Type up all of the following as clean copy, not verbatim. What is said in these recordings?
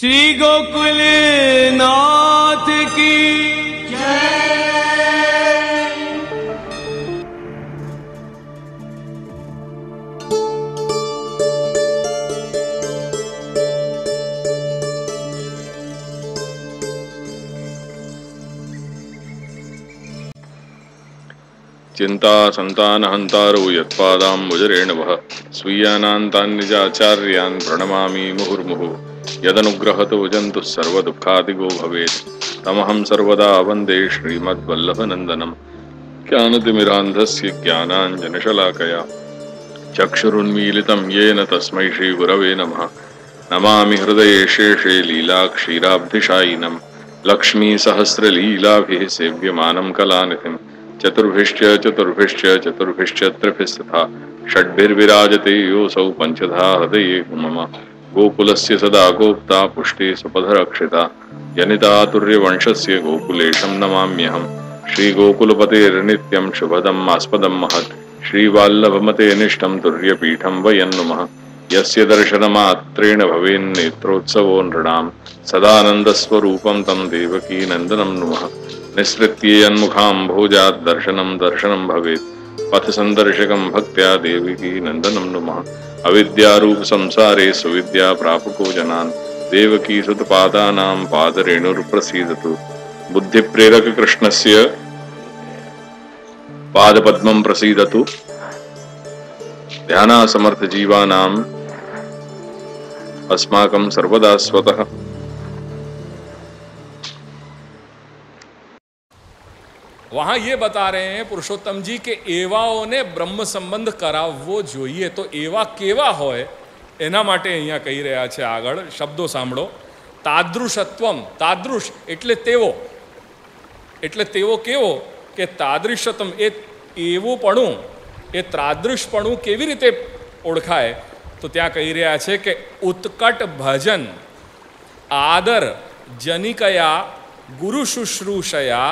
श्री गोकुल नाथ की जय। चिंता संतानहंतारो यत्पादाम्बुजरेणवः स्वीयानान्तान्निजाचार्यान् प्रणमामि मुहुर्मुहुः। यदनुग्रहतो जन्तुः सर्वदुःखादिगो भवेत् तमहं सर्वदा वन्दे श्रीमद्वल्लभनन्दनम्। ज्ञानतिमिरान्धस्य ज्ञानाञ्जनशलाकया चक्षुरुन्मीलितं येन तस्मै श्रीगुरवे नमः। नमामि हृदये शेषे लीलाक्षीराब्धिशायिनं लक्ष्मीसहस्रलीलाभिः सेव्यमानं कलानिधिम्। चतुर्भिश्च त्रिभिस्तथा षड्भिर्विराजते योऽसौ पंचधा हृदये मम। गोकुलस्य सदा गोप्ता पुष्टे सुपथरक्षिता जनितातुर्यवंशस्य गोकुलेशं नमाम्यहम्। श्रीगोकुलपतेर्नित्यं शुभदम् आस्पदं महत् श्रीवल्लभमते निष्ठं तुर्यपीठं वयन्नुमः। यस्य दर्शनमात्रेण भवेन्नेत्रोत्सवो नृणां सदानन्दस्वरूपं तं देवकीनन्दनं नुमः। निःसृत्यन्मुखाम्भोजात् दर्शनं भवेत् पथ संदर्शकं भक्त्या देवकी नंदनं नुमः। अविद्यारूप संसारे सुविद्या प्रापको जनान् देवकी सुतपादानां पादरेणुर्प्रसीदतु। बुद्धिप्रेरक कृष्णस्य पादपद्मं प्रसीदतु। ध्यानासमर्थ जीवानां अस्माकं सर्वदा स्वतः। वहां ये बता रहे हैं पुरुषोत्तम जी के एवाओं ने ब्रह्म संबंध करावવો જોઈએ તો એવા કેવા હોય એના માટે અહીંયા કહી રહ્યા છે। આગળ શબ્દો સાંભળો। તાદૃશત્વમ, તાદૃશ એટલે તેવો કેવો કે તાદૃશત્વમ એ એવુંપણું, એ તાદૃશપણું કેવી રીતે ઓળખાય તો ત્યાં કહી રહ્યા છે કે ઉત્કટ ભજન આદર જનિકયા ગુરુ શુશ્રૂષયા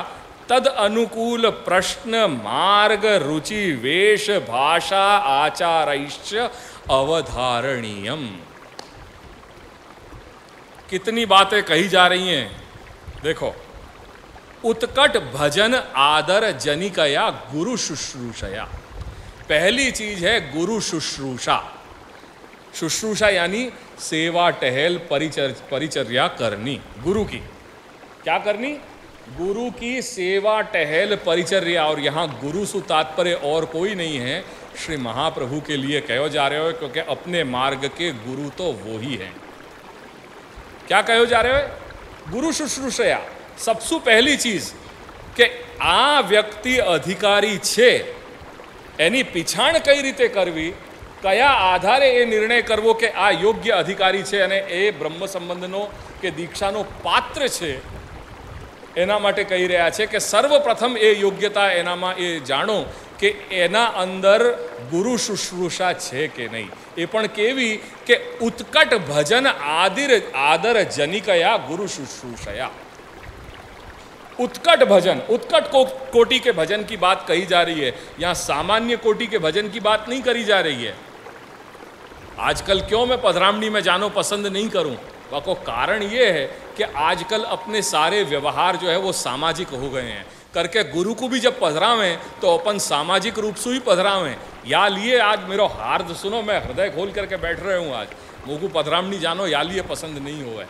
तद अनुकूल प्रश्न मार्ग रुचि वेश भाषा आचारैश्च अवधारणीयम। कितनी बातें कही जा रही हैं देखो। उत्कट भजन आदर जनिकया गुरु शुश्रूषया। पहली चीज है गुरु शुश्रूषा। शुश्रूषा यानी सेवा टहल परिचर्या करनी। गुरु की क्या करनी? गुरु की सेवा टहल परिचर्या। और यहाँ गुरु सु तात्पर्य और कोई नहीं है, श्री महाप्रभु के लिए कहो जा रहे हो, क्योंकि अपने मार्ग के गुरु तो वो ही हैं। क्या कहो जा रहे हो? गुरु शुश्रूषया। सबसे पहली चीज कि आ व्यक्ति अधिकारी छे एनी पिछाण कई रीते करवी, कया आधारे ए निर्णय करवो के आ योग्य अधिकारी छे अने ए ब्रह्म संबंधनो के दीक्षानो पात्र छे। एना माटे कही रहा है कि सर्वप्रथम ए योग्यता एनामां ए जाणो कि एना अंदर गुरु शुश्रूषा छे के नहीं। ए पण केवी के उत्कट भजन आदर जनिकया गुरु शुश्रूषया। उत्कट भजन, उत्कट कोटि के भजन की बात कही जा रही है। यहाँ सामान्य कोटि के भजन की बात नहीं करी जा रही है। आजकल क्यों मैं पधरामणी में जानो पसंद नहीं करूं? को कारण ये है कि आजकल अपने सारे व्यवहार जो है वो सामाजिक हो गए हैं। करके गुरु को भी जब पधरावें तो अपन सामाजिक रूप से ही पधरावें। या लिए आज मेरा हार्द सुनो, मैं हृदय खोल करके बैठ रहे हूँ। आज मुझको पधरामणी जानो या लिए पसंद नहीं हुआ है।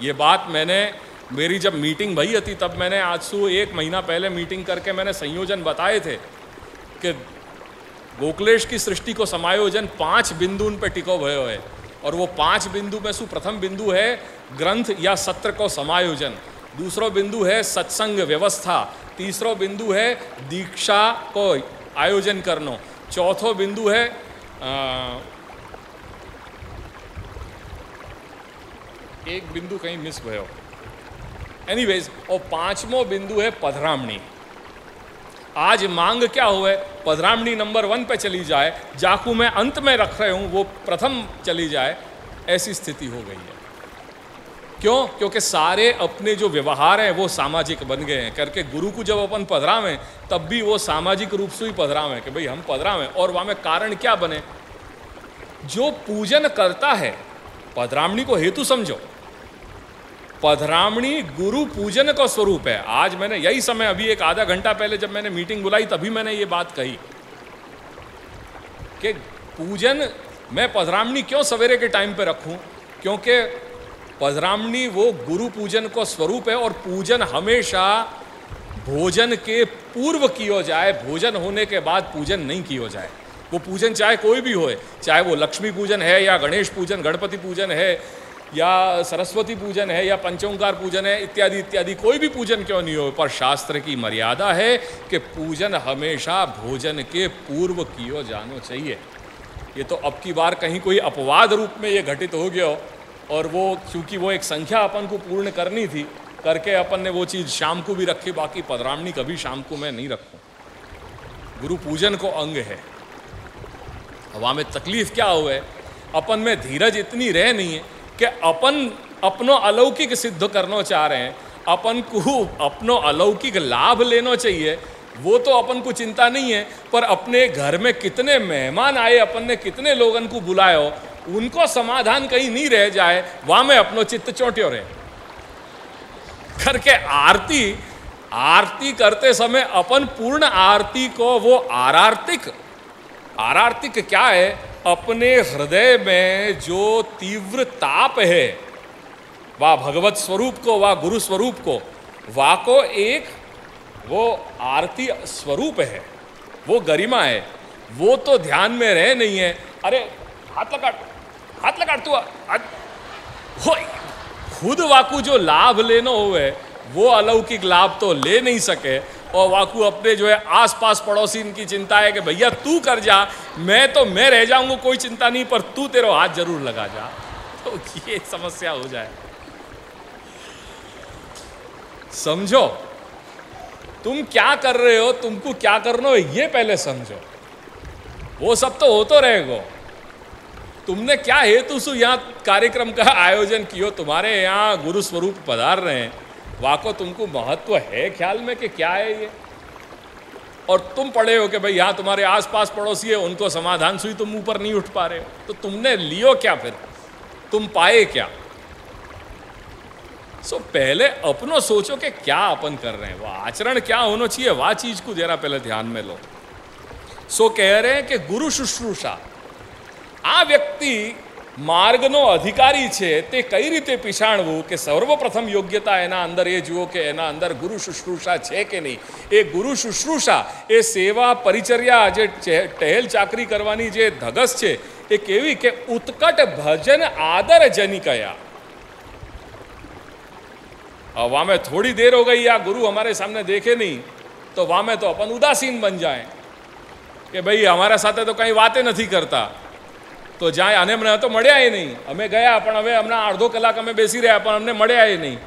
ये बात मैंने मेरी जब मीटिंग भई थी तब मैंने आज से 1 महीना पहले मीटिंग करके मैंने संयोजन बताए थे कि गोकुलेश की सृष्टि को समायोजन 5 बिंदु पे टिको भयो है। और वो 5 बिंदु में से प्रथम बिंदु है ग्रंथ या सत्र को समायोजन, दूसरा बिंदु है सत्संग व्यवस्था, तीसरा बिंदु है दीक्षा को आयोजन करनो, चौथो बिंदु है एक बिंदु कहीं मिस भयो, एनीवेज, और 5वां बिंदु है पधरामणी। आज मांग क्या हुए? पधरामणी नंबर 1 पे चली जाए, जाकू मैं अंत में रख रहे हूं वो प्रथम चली जाए, ऐसी स्थिति हो गई है। क्यों? क्योंकि सारे अपने जो व्यवहार हैं वो सामाजिक बन गए हैं। करके गुरु को जब अपन पधरावें तब भी वो सामाजिक रूप से ही पधरावें कि भाई हम पधरावें। और वहाँ में कारण क्या बने? जो पूजन करता है, पधरामणी को हेतु समझो, पधरामणी गुरु पूजन का स्वरूप है। आज मैंने यही समय, अभी एक आधा घंटा पहले जब मैंने मीटिंग बुलाई तभी मैंने ये बात कही कि पूजन, मैं पधरामणी क्यों सवेरे के टाइम पे रखूं, क्योंकि पधरामणी वो गुरु पूजन का स्वरूप है। और पूजन हमेशा भोजन के पूर्व किया जाए, भोजन होने के बाद पूजन नहीं किया जाए। वो पूजन चाहे कोई भी होए, चाहे वो लक्ष्मी पूजन है या गणेश पूजन, गणपति पूजन है या सरस्वती पूजन है या पंचोंकार पूजन है, इत्यादि इत्यादि, कोई भी पूजन क्यों नहीं हो, पर शास्त्र की मर्यादा है कि पूजन हमेशा भोजन के पूर्व किया जाना चाहिए। ये तो अब की बार कहीं कोई अपवाद रूप में ये घटित हो गया और वो क्योंकि वो एक संख्या अपन को पूर्ण करनी थी करके अपन ने वो चीज़ शाम को भी रखी, बाकी पधरामणी कभी शाम को मैं नहीं रखूँ। गुरु पूजन को अंग है। हवा में तकलीफ क्या हुआ है, अपन में धीरज इतनी रह नहीं है कि अपन अपनो अलौकिक सिद्ध करना चाह रहे हैं, अपन को अपनो अलौकिक लाभ लेना चाहिए, वो तो अपन को चिंता नहीं है, पर अपने घर में कितने मेहमान आए, अपन ने कितने लोगन को बुलाए हो, उनको समाधान कहीं नहीं रह जाए, वहां में अपनो चित्त चोट्यो रहे करके आरती करते समय अपन पूर्ण आरती को, वो आरार्तिक क्या है, अपने हृदय में जो तीव्र ताप है, वह भगवत स्वरूप को, वह गुरु स्वरूप को, वह को एक वो आरती स्वरूप है, वो गरिमा है, वो तो ध्यान में रह नहीं है। अरे हाथ लगा तू, खुद वाकू जो लाभ लेना हुए वो अलौकिक लाभ तो ले नहीं सके, और वाकू अपने जो है आसपास पड़ोसी इनकी चिंता है कि भैया तू कर जा, मैं रह जाऊंगा, कोई चिंता नहीं, पर तू तेरा हाथ जरूर लगा जा, तो ये समस्या हो जाए। समझो तुम क्या कर रहे हो, तुमको क्या करना हो, ये पहले समझो। वो सब तो हो तो रहेगा, तुमने क्या हेतु से यहाँ कार्यक्रम का आयोजन किया, तुम्हारे यहाँ गुरु स्वरूप पधार रहे हैं, वाको तुमको महत्व है ख्याल में कि क्या है ये, और तुम पढ़े हो कि भाई यहाँ तुम्हारे आसपास पड़ोसी है, उनको समाधान सुई तुम ऊपर नहीं उठ पा रहे हो, तो तुमने लियो क्या, फिर तुम पाए क्या? पहले अपनो सोचो कि क्या अपन कर रहे हैं, वो आचरण क्या होना चाहिए, वह चीज को जरा पहले ध्यान में लो। कह रहे हैं कि गुरु शुश्रूषा, आ व्यक्ति માર્ગનો અધિકારી છે તે કઈ રીતે પીછાણવું કે સર્વપ્રથમ યોગ્યતા એના અંદર એ જુઓ કે એના અંદર ગુરુ શુશ્રૂષા છે કે નહીં। એ ગુરુ શુશ્રૂષા, એ સેવા પરિચર્યા, જે ટહેલ ચાકરી કરવાની જે ધગસ છે એ કેવી કે ઉત્કટ ભજન આદર જનિકયા। अब वहाँ में थोड़ी देर हो गई या गुरु हमारे सामने देखे नहीं तो वहाँ में तो अपन उदासीन बन जाए कि भाई हमारा साथे तो कहीं बातें नहीं करता, तो जाए अने મને તો મળ્યા ही नहीं, અમે ગયા પણ હવે હમણાં અડધો કલાક અમે બેસી રહ્યા પણ અમને મળ્યા ही नहीं।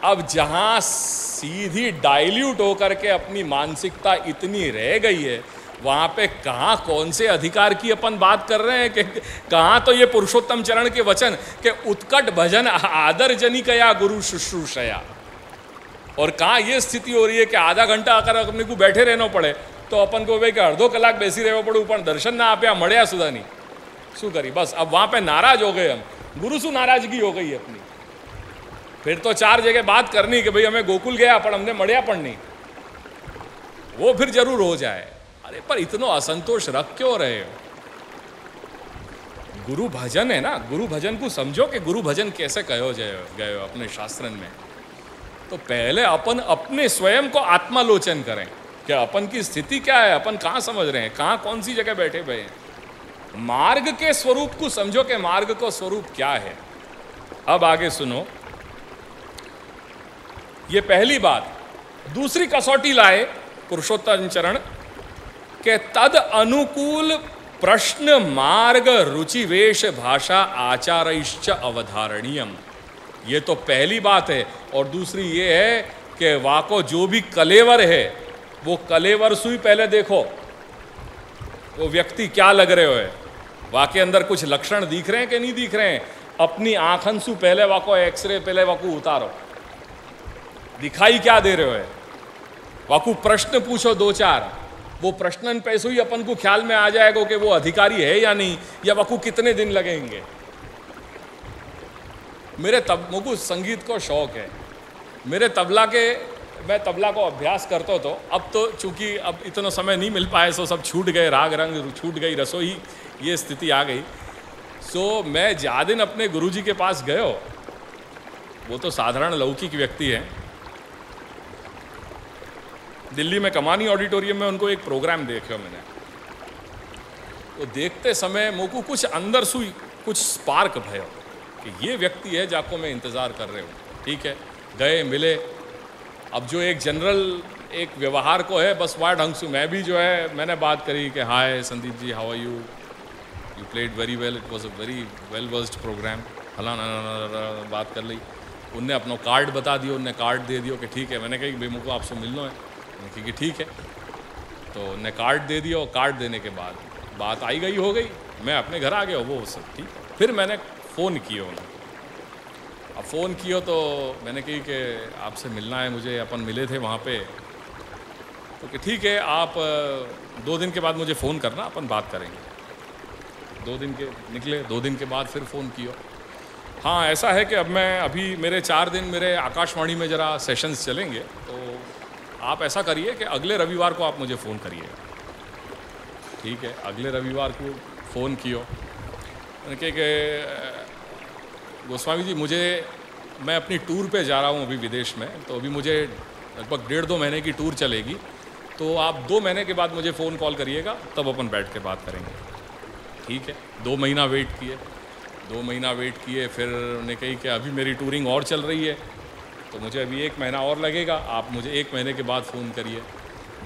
अब जहाँ सीधी डाइल्यूट होकर के अपनी मानसिकता इतनी रह गई है, वहाँ पे कहाँ कौन से अधिकार की अपन बात कर रहे हैं कि कहाँ तो ये पुरुषोत्तम चरण के वचन के उत्कट भजन आदर जनिकया गुरु शुश्रूषया, और कहाँ ये स्थिति हो रही है कि आधा घंटा अगर अपने को बैठे रहना पड़े तो अपन को भाई कि अर्धो कलाक बेसी रहना पड़ू पण दर्शन ना आप्या मळ्या सुधा नहीं, शू करी। बस अब वहाँ पे नाराज हो गए हम, गुरु शू नाराजगी हो गई अपनी। फिर तो चार जगह बात करनी कि भाई हमें गोकुल गया पर हमने मड़िया पण नहीं, वो फिर जरूर हो जाए। अरे पर इतना असंतोष रख क्यों रहे हो? गुरु भजन है ना, गुरु भजन को समझो कि गुरु भजन कैसे कहो गए अपने शास्त्रन में। तो पहले अपन अपने स्वयं को आत्मालोचन करें कि अपन की स्थिति क्या है, अपन कहाँ समझ रहे हैं, कहाँ कौन सी जगह बैठे हुए हैं। मार्ग के स्वरूप को समझो कि मार्ग को स्वरूप क्या है। अब आगे सुनो, ये पहली बात। दूसरी कसौटी लाए पुरुषोत्तम चरण के तद अनुकूल प्रश्न मार्ग रुचि वेश भाषा आचारैश्च अवधारणीयम। ये तो पहली बात है। और दूसरी ये है कि वाको जो भी कलेवर है वो कलेवर सुई पहले देखो वो व्यक्ति क्या लग रहे हो है, वाके अंदर कुछ लक्षण दिख रहे हैं कि नहीं दिख रहे हैं। अपनी आंखन सु पहले वाको एक्सरे पहले वाको उतारो, दिखाई क्या दे रहे हो है। वाकू प्रश्न पूछो दो चार, वो प्रश्नन पैसों ही अपन को ख्याल में आ जाएगा कि वो अधिकारी है या नहीं, या वाकू कितने दिन लगेंगे। मुझको संगीत को शौक है। मैं तबला को अभ्यास करता तो अब तो चूंकि अब इतना समय नहीं मिल पाए, सो सब छूट गए, राग रंग छूट गई, रसोई ये स्थिति आ गई। सो मैं ज्यादा दिन अपने गुरुजी के पास गयो, वो तो साधारण लौकिक व्यक्ति हैं। दिल्ली में कमानी ऑडिटोरियम में उनको एक प्रोग्राम देखो मैंने, तो देखते समय मुझको कुछ अंदर से कुछ स्पार्क भयो कि ये व्यक्ति है जाको मैं इंतज़ार कर रहे हूँ। ठीक है, गए मिले। अब जो एक जनरल एक व्यवहार को है बस वह ढंग से मैं भी जो है मैंने बात करी कि hi Sandeep ji, how are you, you played very well, it was a very well versed program, फलाना बात कर ली। उनने अपना कार्ड बता दियो, उनने कार्ड दे दियो कि ठीक है। मैंने कहा कि भाई मुझको आपसे मिलना है, क्योंकि ठीक है। तो उनने कार्ड दे दिया, कार्ड देने के बाद बात आई गई हो गई, मैं अपने घर आ गया, वो सब ठीक है। फिर मैंने फ़ोन किया उन्हें, अब फ़ोन किया तो मैंने कही कि आपसे मिलना है मुझे, अपन मिले थे वहाँ पे, तो कि ठीक है आप 2 दिन के बाद मुझे फ़ोन करना, अपन बात करेंगे। 2 दिन के निकले, 2 दिन के बाद फिर फ़ोन किया। हाँ ऐसा है कि अब मैं अभी मेरे 4 दिन मेरे आकाशवाणी में ज़रा सेशंस चलेंगे, तो आप ऐसा करिए कि अगले रविवार को आप मुझे फ़ोन करिए। ठीक है, अगले रविवार को फ़ोन किया। मैंने कहा कि गोस्वामी जी मैं अपनी टूर पे जा रहा हूँ अभी विदेश में, तो अभी मुझे लगभग 1.5-2 महीने की टूर चलेगी, तो आप 2 महीने के बाद मुझे फ़ोन कॉल करिएगा, तब अपन बैठ के बात करेंगे। ठीक है, 2 महीना वेट किए, 2 महीना वेट किए। फिर उन्होंने कही कि अभी मेरी टूरिंग और चल रही है, तो मुझे अभी 1 महीना और लगेगा, आप मुझे 1 महीने के बाद फ़ोन करिए।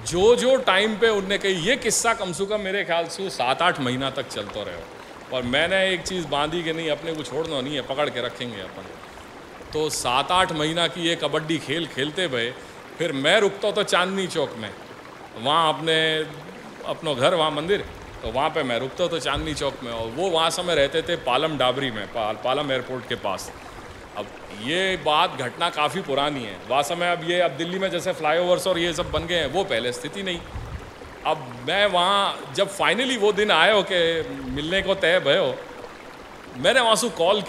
जो टाइम पे उनने कही, ये किस्सा कम से कम मेरे ख्याल से 7-8 महीना तक चलता रहे। और मैंने एक चीज़ बांधी कि नहीं, अपने को छोड़ना नहीं है, पकड़ के रखेंगे अपन। तो 7-8 महीना की ये कबड्डी खेलते भये। फिर मैं रुकता तो चांदनी चौक में, वहाँ अपना घर, वहाँ मंदिर, तो वहाँ पे मैं रुकता तो चांदनी चौक में, और वो वहाँ समय रहते थे पालम डाबरी में, पालम एयरपोर्ट के पास। अब ये बात घटना काफ़ी पुरानी है, वहाँ समय अब दिल्ली में जैसे फ्लाईओवर्स और ये सब बन गए हैं, वो पहले स्थिति नहीं। अब मैं वहाँ जब फाइनली वो दिन आयो कि मिलने को तय भयो, मैंने वहाँ से कॉल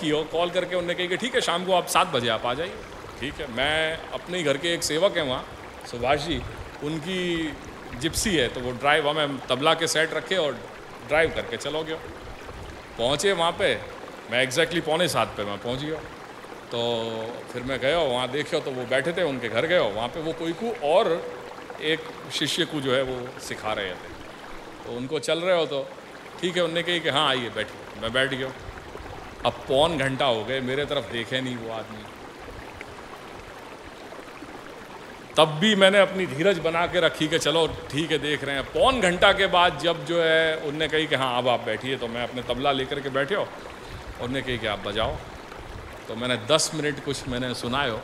करके उन्होंने कही कि ठीक है शाम को आप 7 बजे आप आ जाइए। ठीक है, मैं अपने घर के एक सेवक हैं वहाँ सुभाष जी, उनकी जिप्सी है, तो वो ड्राइव हमें तबला के सेट रखे और ड्राइव करके चलो गया। पहुँचे वहाँ पे, मैं एग्जैक्टली 6:45 पे मैं पहुँच गया। तो फिर मैं गया वहाँ, देखो तो वो बैठे थे, उनके घर गया, वहाँ पे वो कोई को और एक शिष्य को जो है वो सिखा रहे थे, तो उनको चल रहे हो तो ठीक है, उनने कही कि हाँ आइए बैठिए। मैं बैठ गया। अब 1.25 घंटा हो गए, मेरे तरफ देखे नहीं वो आदमी। तब भी मैंने अपनी धीरज बना के रखी कि चलो ठीक है देख रहे हैं। 1.25 घंटा के बाद जब जो है उनने कही कि हाँ अब आप बैठिए, तो मैं अपने तबला लेकर के बैठे हो, उनने कही कि आप बजाओ। तो मैंने 10 मिनट कुछ मैंने सुनायो।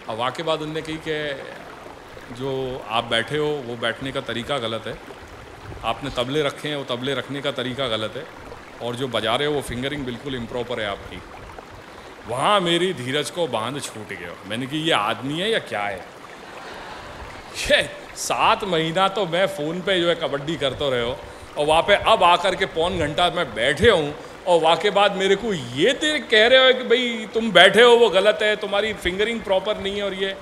अब वाक़े बाद उनने कही कि जो आप बैठे हो वो बैठने का तरीका गलत है, आपने तबले रखे हैं वो तबले रखने का तरीका गलत है, और जो बजा रहे हो वो फिंगरिंग बिल्कुल इम्प्रॉपर है आपकी। वहाँ मेरी धीरज को बांध छूट गया। मैंने कि ये आदमी है या क्या है? ये 7 महीना तो मैं फ़ोन पे जो है कबड्डी करते रहे हो, और वहाँ पे अब आकर के 1.25 घंटा मैं बैठे हूँ, और वाक़े बाद मेरे को ये कह रहे हो कि भाई तुम बैठे हो वो गलत है, तुम्हारी फिंगरिंग प्रॉपर नहीं है। और ये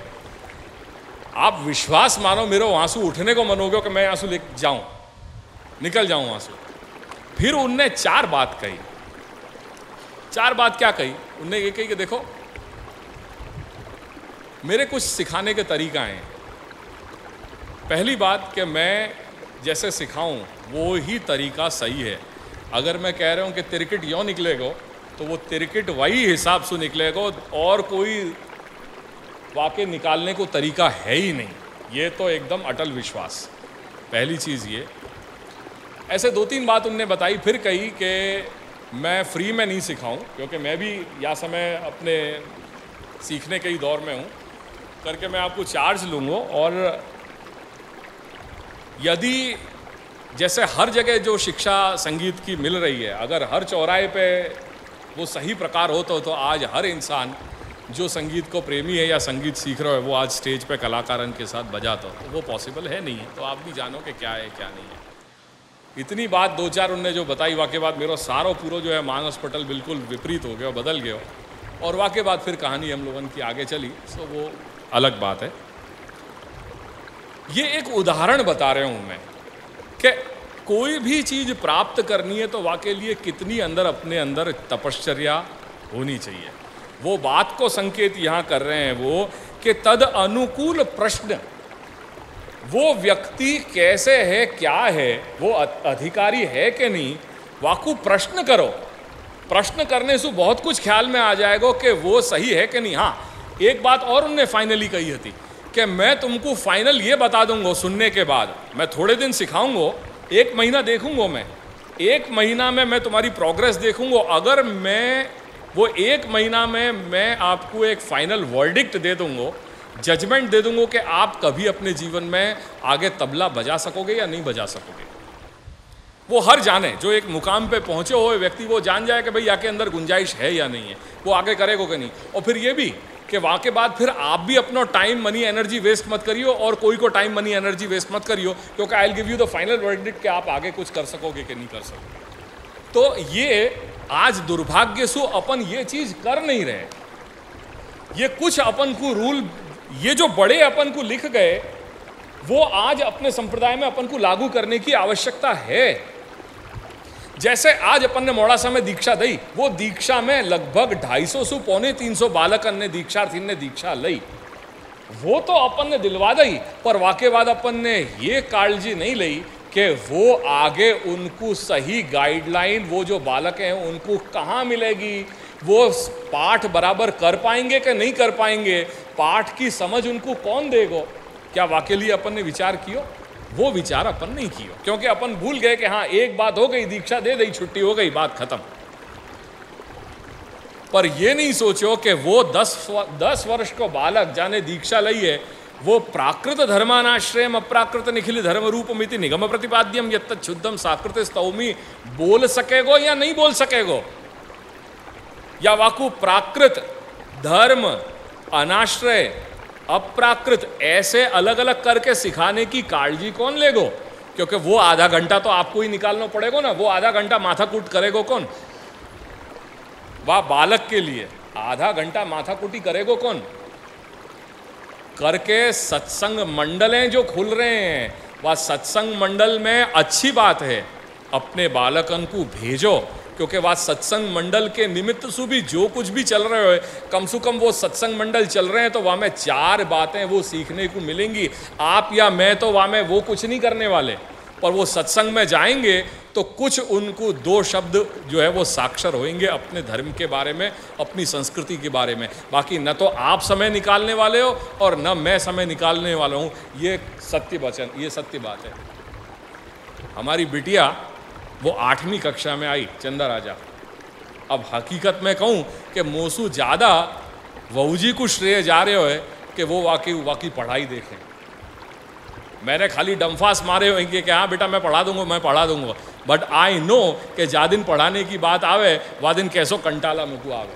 आप विश्वास मानो, मेरे वहाँ से उठने को मन हो गया कि मैं यहाँ से ले जाऊँ, निकल जाऊँ वहाँ से। फिर उनने 4 बात कही। 4 बात क्या कही? उनने ये कही कि देखो मेरे कुछ सिखाने के तरीका हैं। पहली बात कि मैं जैसे सिखाऊं वो ही तरीका सही है। अगर मैं कह रहा हूं कि तिरकिट यों निकलेगा तो वो तिरकिट वही हिसाब से निकलेगा, और कोई वाकई निकालने को तरीका है ही नहीं। ये तो एकदम अटल विश्वास। पहली चीज़ ये। ऐसे 2-3 बात उनने बताई। फिर कही कि मैं फ्री में नहीं सिखाऊं, क्योंकि मैं भी या समय अपने सीखने के ही दौर में हूं, करके मैं आपको चार्ज लूँगा। और यदि जैसे हर जगह जो शिक्षा संगीत की मिल रही है, अगर हर चौराहे पे वो सही प्रकार हो तो आज हर इंसान जो संगीत को प्रेमी है या संगीत सीख रहा है वो आज स्टेज पे कलाकारन के साथ बजाता हो, तो वो पॉसिबल है नहीं है। तो आप भी जानो कि क्या है क्या नहीं है। इतनी बात दो चार उनने जो बताई, वाके बाद मेरा सारो पूरा जो है मानस पटल बिल्कुल विपरीत हो गया, बदल गया। और वाके बाद फिर कहानी हम लोगों की आगे चली, सो वो अलग बात है। ये एक उदाहरण बता रहा हूं मैं कि कोई भी चीज प्राप्त करनी है तो वाके लिए कितनी अंदर अपने अंदर तपश्चर्या होनी चाहिए। वो बात को संकेत यहां कर रहे हैं वो कि तद अनुकूल प्रश्न, वो व्यक्ति कैसे है, क्या है, वो अधिकारी है कि नहीं, वाकू प्रश्न करो। प्रश्न करने से बहुत कुछ ख्याल में आ जाएगा कि वो सही है कि नहीं। हाँ, एक बात और उनने फाइनली कही थी कि मैं तुमको फाइनल ये बता दूंगा सुनने के बाद, मैं थोड़े दिन सिखाऊंगा, 1 महीना देखूंगा, मैं 1 महीना में मैं तुम्हारी प्रोग्रेस देखूंगा। अगर मैं वो 1 महीना में मैं आपको एक फाइनल वर्डिक्ट दे दूंगा, जजमेंट दे दूंगा कि आप कभी अपने जीवन में आगे तबला बजा सकोगे या नहीं बजा सकोगे। वो हर जाने, जो एक मुकाम पे पहुंचे हुए व्यक्ति वो जान जाए कि भाई आके अंदर गुंजाइश है या नहीं है, वो आगे करेगा कि नहीं। और फिर ये भी कि वहाँ के बाद फिर आप भी अपना टाइम मनी एनर्जी वेस्ट मत करियो और कोई को टाइम मनी एनर्जी वेस्ट मत करियो, क्योंकि I will give you the final verdict कि आप आगे कुछ कर सकोगे कि नहीं कर सकोगे। तो ये आज दुर्भाग्य से अपन ये चीज कर नहीं रहे। ये कुछ अपन को रूल, ये जो बड़े अपन को लिख गए, वो आज अपने संप्रदाय में अपन को लागू करने की आवश्यकता है। जैसे आज अपन ने मोड़ासा में दीक्षा दी, वो दीक्षा में लगभग 250 से 250 बालक ने दीक्षार्थी ने दीक्षा लई, वो तो अपन ने दिलवा दी। पर वाके बाद अपन ने ये काळजी नहीं ली कि वो आगे उनको सही गाइडलाइन, वो जो बालक हैं उनको कहाँ मिलेगी, वो पाठ बराबर कर पाएंगे कि नहीं कर पाएंगे, पाठ की समझ उनको कौन देगा। क्या वाकई लिए अपन ने विचार किया? वो विचार अपन नहीं किया, क्योंकि अपन भूल गए कि हाँ एक बात हो गई, दीक्षा दे दी, छुट्टी हो गई, बात खत्म। पर ये नहीं सोचो कि वो 10 वर्ष को बालक जाने दीक्षा लई है, वो प्राकृत धर्मानाश्रयम अप्राकृत निखिल धर्म रूपमिति निगम प्रतिपाद्यम यत्तत् शुद्धम साकृत स्तौमी बोल सकेगो या नहीं बोल सकेगो, या वाकु प्राकृत धर्म अनाश्रय अप्राकृत ऐसे अलग अलग करके सिखाने की काळजी कौन लेगो? क्योंकि वो आधा घंटा तो आपको ही निकालना पड़ेगा ना, वो आधा घंटा माथाकूट करेगो कौन? वह बालक के लिए आधा घंटा माथाकूटी करेगो कौन? करके सत्संग मंडलें जो खुल रहे हैं, वह सत्संग मंडल में अच्छी बात है, अपने बालकन को भेजो, क्योंकि वह सत्संग मंडल के निमित्त से भी जो कुछ भी चल रहे हो, कम से कम वो सत्संग मंडल चल रहे हैं तो वहाँ में 4 बातें वो सीखने को मिलेंगी। आप या मैं तो वहाँ में वो कुछ नहीं करने वाले, पर वो सत्संग में जाएंगे तो कुछ उनको 2 शब्द जो है वो साक्षर होंगे अपने धर्म के बारे में, अपनी संस्कृति के बारे में। बाकी न तो आप समय निकालने वाले हो और न मैं समय निकालने वाला हूँ। ये सत्य वचन, ये सत्य बात है। हमारी बिटिया वो 8वीं कक्षा में आई, चंदा राजा। अब हकीकत में कहूँ कि मोसू ज़्यादा वहू जी को श्रेय जा रहे हो कि वो वाकई पढ़ाई देखें। मैंने खाली डमफास मारे होंगे कि हाँ बेटा मैं पढ़ा दूंगा, बट आई नो कि जा दिन पढ़ाने की बात आवे वह दिन कैसो कंटाला मुझको आवे।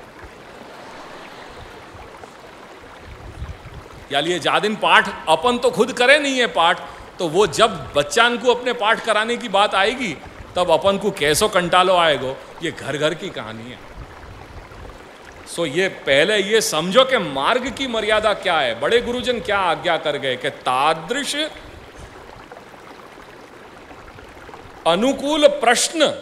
या लिए जा दिन पाठ अपन तो खुद करे नहीं है पाठ, तो वो जब बच्चान को अपने पाठ कराने की बात आएगी तब अपन को कैसो कंटालो आएगो। ये घर घर की कहानी है। सो ये पहले ये समझो कि मार्ग की मर्यादा क्या है, बड़े गुरुजन क्या आज्ञा कर गए कि तादृश अनुकूल प्रश्न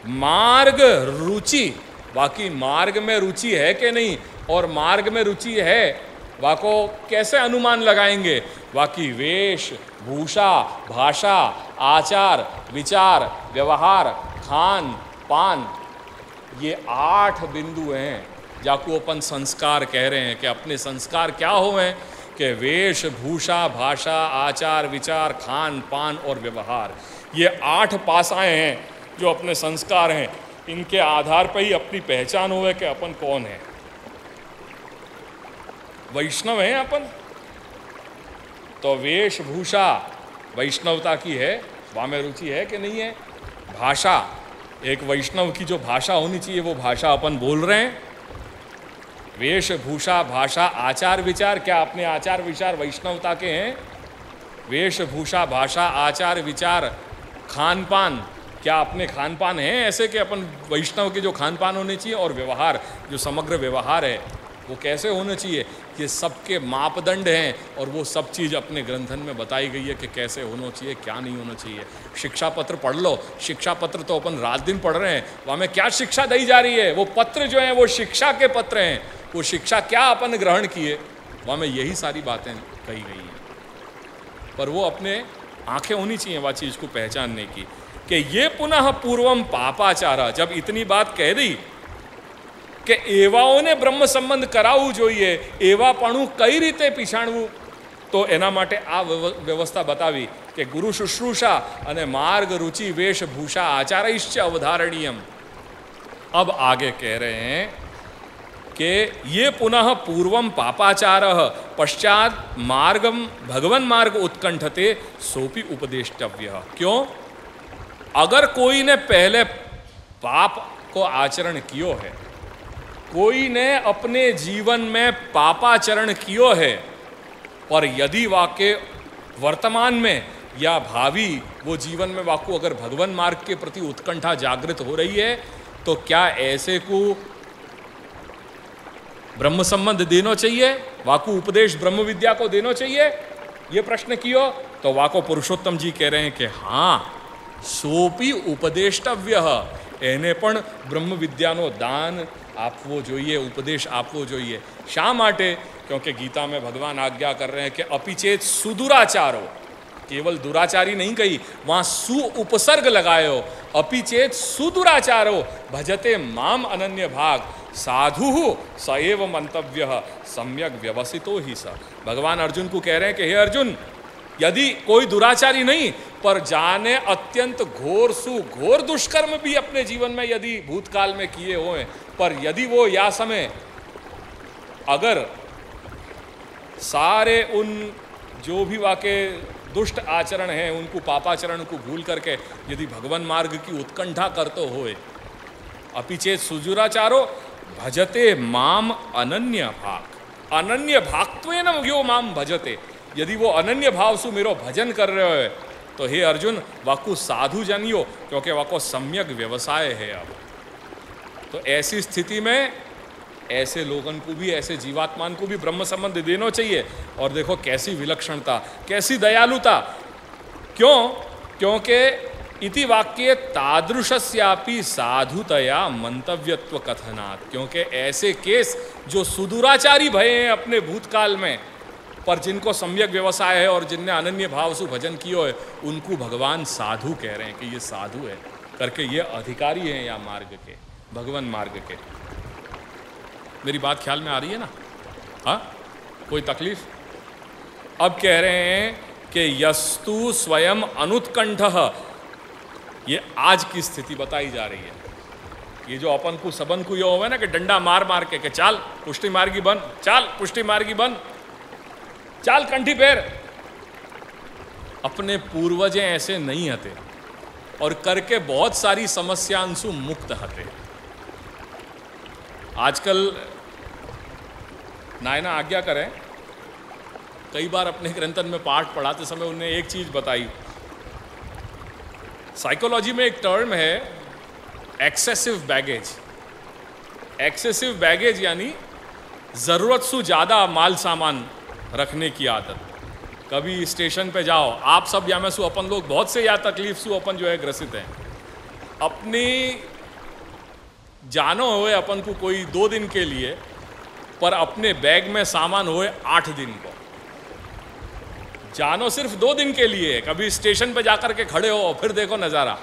मार्ग रुचि, बाकी मार्ग में रुचि है कि नहीं, और मार्ग में रुचि है वाको कैसे अनुमान लगाएंगे? बाकी वेश भूषा भाषा आचार विचार व्यवहार खान पान, ये 8 बिंदु हैं जाको अपन संस्कार कह रहे हैं कि अपने संस्कार क्या हुए कि वेश भूषा भाषा आचार विचार खान पान और व्यवहार, ये 8 पासाएं हैं जो अपने संस्कार हैं। इनके आधार पर ही अपनी पहचान हुए कि अपन कौन है। वैष्णव हैं अपन तो वेशभूषा वैष्णवता की है, वहाँ में रुचि है कि नहीं है। भाषा, एक वैष्णव की जो भाषा होनी चाहिए वो भाषा अपन बोल रहे हैं। वेशभूषा भाषा आचार विचार, क्या अपने आचार विचार वैष्णवता के हैं? वेशभूषा भाषा आचार विचार खान पान, क्या अपने खान पान हैं ऐसे कि अपन वैष्णव के जो खान पान होने चाहिए और व्यवहार, जो समग्र व्यवहार है वो कैसे होना चाहिए, ये सबके मापदंड हैं और वो सब चीज़ अपने ग्रंथन में बताई गई है कि कैसे होना चाहिए, क्या नहीं होना चाहिए। शिक्षा पत्र पढ़ लो, शिक्षा पत्र तो अपन रात दिन पढ़ रहे हैं, वहाँ में क्या शिक्षा दी जा रही है, वो पत्र जो हैं वो शिक्षा के पत्र हैं, वो शिक्षा क्या अपन ग्रहण किए, वहाँ में यही सारी बातें कही गई हैं। पर वो अपने आंखें होनी चाहिए वह चीज़ को पहचानने की कि ये पुनः पूर्वम पापाचारा, जब इतनी बात कह दी કે એવાઓને બ્રહ્મ સંબંધ કરાવવું જોઈએ, એવાપણું કઈ રીતે પીછાણવું, તો એના માટે આ વ્યવસ્થા બતાવી કે ગુરુ શુશ્રૂષા અને માર્ગ रुचि वेशभूषा आचारैश्च अवधारणीयम। अब आगे कह रहे हैं कि ये पुनः पूर्वम पापाचारः पश्चात मार्गम भगवन मार्ग उत्कंठते सोपि उपदेष्टव्यः। क्यों? अगर कोई ने पहले पाप को आचरण कियो है, कोई ने अपने जीवन में पापाचरण कियो है, पर यदि वाके वर्तमान में या भावी वो जीवन में वाकू अगर भगवान मार्ग के प्रति उत्कंठा जागृत हो रही है, तो क्या ऐसे को ब्रह्म संबंध देना चाहिए, वाकू उपदेश ब्रह्म विद्या को देना चाहिए? ये प्रश्न कियो तो वाको पुरुषोत्तम जी कह रहे हैं कि हाँ, सोपी उपदेष्टव्य, एने पण ब्रह्म विद्यानो दान आपवो जोइए, उपदेश आपवो जोइए। शा माटे? क्योंकि गीता में भगवान आज्ञा कर रहे हैं कि अपिचेत सुदुराचारो, केवल दुराचारी नहीं कही, वहाँ सु उपसर्ग लगायो, अपिचेत सुदुराचारो भजते माम अनन्य भाग साधु सएव मंतव्य सम्यक व्यवसितो ही स। भगवान अर्जुन को कह रहे हैं कि हे अर्जुन, यदि कोई दुराचारी नहीं पर जाने अत्यंत घोर घोर दुष्कर्म भी अपने जीवन में यदि भूतकाल में किए हुए, पर यदि वो या समय अगर सारे उन जो भी वाके दुष्ट आचरण हैं उनको पापाचरण को भूल करके यदि भगवान मार्ग की उत्कंठा करते होए, अपिचेत सुजुराचारो भजते माम अनन्य भाग, अनन्य भाक्त्वेन यो माम भजते, यदि वो अनन्य भाव से मेरो भजन कर रहे हो तो हे अर्जुन वाकु साधु जनियो, क्योंकि वाको सम्यक व्यवसाय है। अब तो ऐसी स्थिति में ऐसे लोगों को भी, ऐसे जीवात्मान को भी ब्रह्म संबंध देना चाहिए। और देखो कैसी विलक्षणता, कैसी दयालुता। क्यों? क्योंकि इति वाक्ये तादृशस्यापि साधुतया मंतव्यत्व कथनात्, क्योंकि ऐसे केस जो सुदुराचारी भये हैं अपने भूतकाल में, पर जिनको सम्यक व्यवसाय है और जिनने अनन्य भाव से भजन किया है, उनको भगवान साधु कह रहे हैं कि ये साधु है करके, ये अधिकारी हैं या मार्ग के, भगवान मार्ग के। मेरी बात ख्याल में आ रही है ना? हाँ, कोई तकलीफ? अब कह रहे हैं कि यस्तु स्वयं अनुत्कंठः, ये आज की स्थिति बताई जा रही है। ये जो अपन को सबन को ये हुआ है ना कि डंडा मार मार के चाल पुष्टि मार्गी बन, चाल पुष्टि मार्गी बन, चाल कंठी पैर। अपने पूर्वजें ऐसे नहीं हते और करके बहुत सारी समस्यांशु मुक्त हते। आजकल नायना आज्ञा करें, कई बार अपने ग्रंथन में पाठ पढ़ाते समय उन्हें एक चीज बताई। साइकोलॉजी में एक टर्म है एक्सेसिव बैगेज। एक्सेसिव बैगेज यानी जरूरत से ज्यादा माल सामान रखने की आदत। कभी स्टेशन पे जाओ, आप सब या मैं सु अपन लोग बहुत से या तकलीफ सु अपन जो है ग्रसित हैं। अपनी जानो होए अपन को कोई 2 दिन के लिए, पर अपने बैग में सामान होए 8 दिन को। जानो सिर्फ 2 दिन के लिए, कभी स्टेशन पे जाकर के खड़े हो फिर देखो नज़ारा।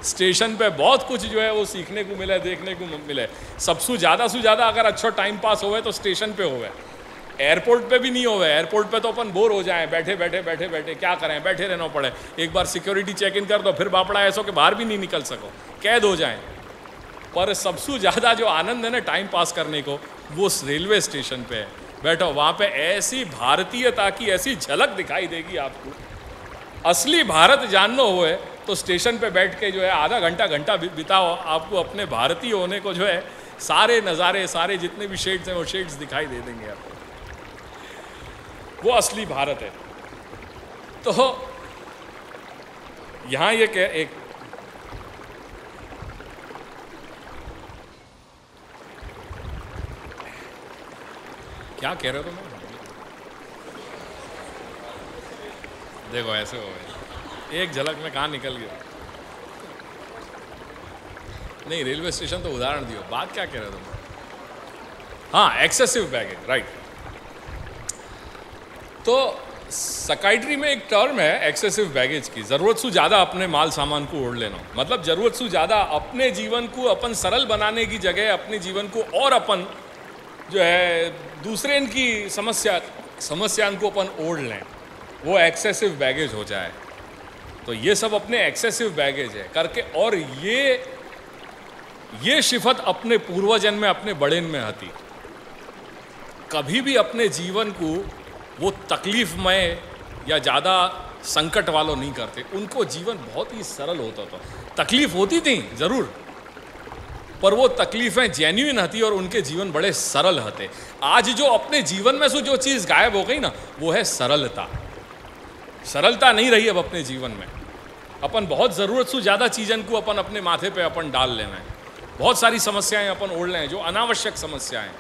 स्टेशन पे बहुत कुछ जो है वो सीखने को मिले, देखने को मिले। सबसे ज़्यादा अगर अच्छा टाइम पास होवे तो स्टेशन पे होवे, एयरपोर्ट पे भी नहीं होवे। एयरपोर्ट पे तो अपन बोर हो जाएं, बैठे बैठे क्या करें, बैठे रहना पड़े। एक बार सिक्योरिटी चेक इन कर दो फिर बापड़ा ऐसा कि बाहर भी नहीं निकल सको, कैद हो जाएं। पर सबसे ज़्यादा जो आनंद है ना टाइम पास करने को, वो रेलवे स्टेशन पे है। बैठो, वहाँ पे ऐसी भारतीयता की ऐसी झलक दिखाई देगी आपको। असली भारत जानना हुए तो स्टेशन पे बैठ के जो है आधा घंटा बिताओ, आपको अपने भारतीय होने को जो है सारे नज़ारे, सारे जितने भी शेड्स हैं वो शेड्स दिखाई दे देंगे आपको। वो असली भारत है। तो यहां ये क्या एक क्या कह रहे हो तुम? देखो ऐसे हो गए, एक झलक में कहाँ निकल गया। नहीं, रेलवे स्टेशन तो उदाहरण दियो, बात क्या कह रहे हो तुम? हाँ, एक्सेसिव बैगेज, राइट। तो साइकाइट्री में एक टर्म है एक्सेसिव बैगेज की, जरूरत से ज़्यादा अपने माल सामान को ओढ़ लेना। मतलब जरूरत से ज़्यादा अपने जीवन को अपन सरल बनाने की जगह अपने जीवन को और अपन जो है दूसरे की समस्या को अपन ओढ़ लें, वो एक्सेसिव बैगेज हो जाए। तो ये सब अपने एक्सेसिव बैगेज है करके, और ये सिफत अपने पूर्वजन्म में अपने बड़ेन में हती। कभी भी अपने जीवन को वो तकलीफमय या ज़्यादा संकट वालों नहीं करते, उनको जीवन बहुत ही सरल होता था। तकलीफ होती थी जरूर, पर वो तकलीफें जेन्युइन हती और उनके जीवन बड़े सरल हते। आज जो अपने जीवन में से जो चीज़ गायब हो गई ना, वो है सरलता। सरलता नहीं रही अब अपने जीवन में। अपन बहुत ज़रूरत से ज़्यादा चीज़न को अपन अपने माथे पे अपन डाल लेना है, बहुत सारी समस्याएं अपन ओढ़ लें जो अनावश्यक समस्याएं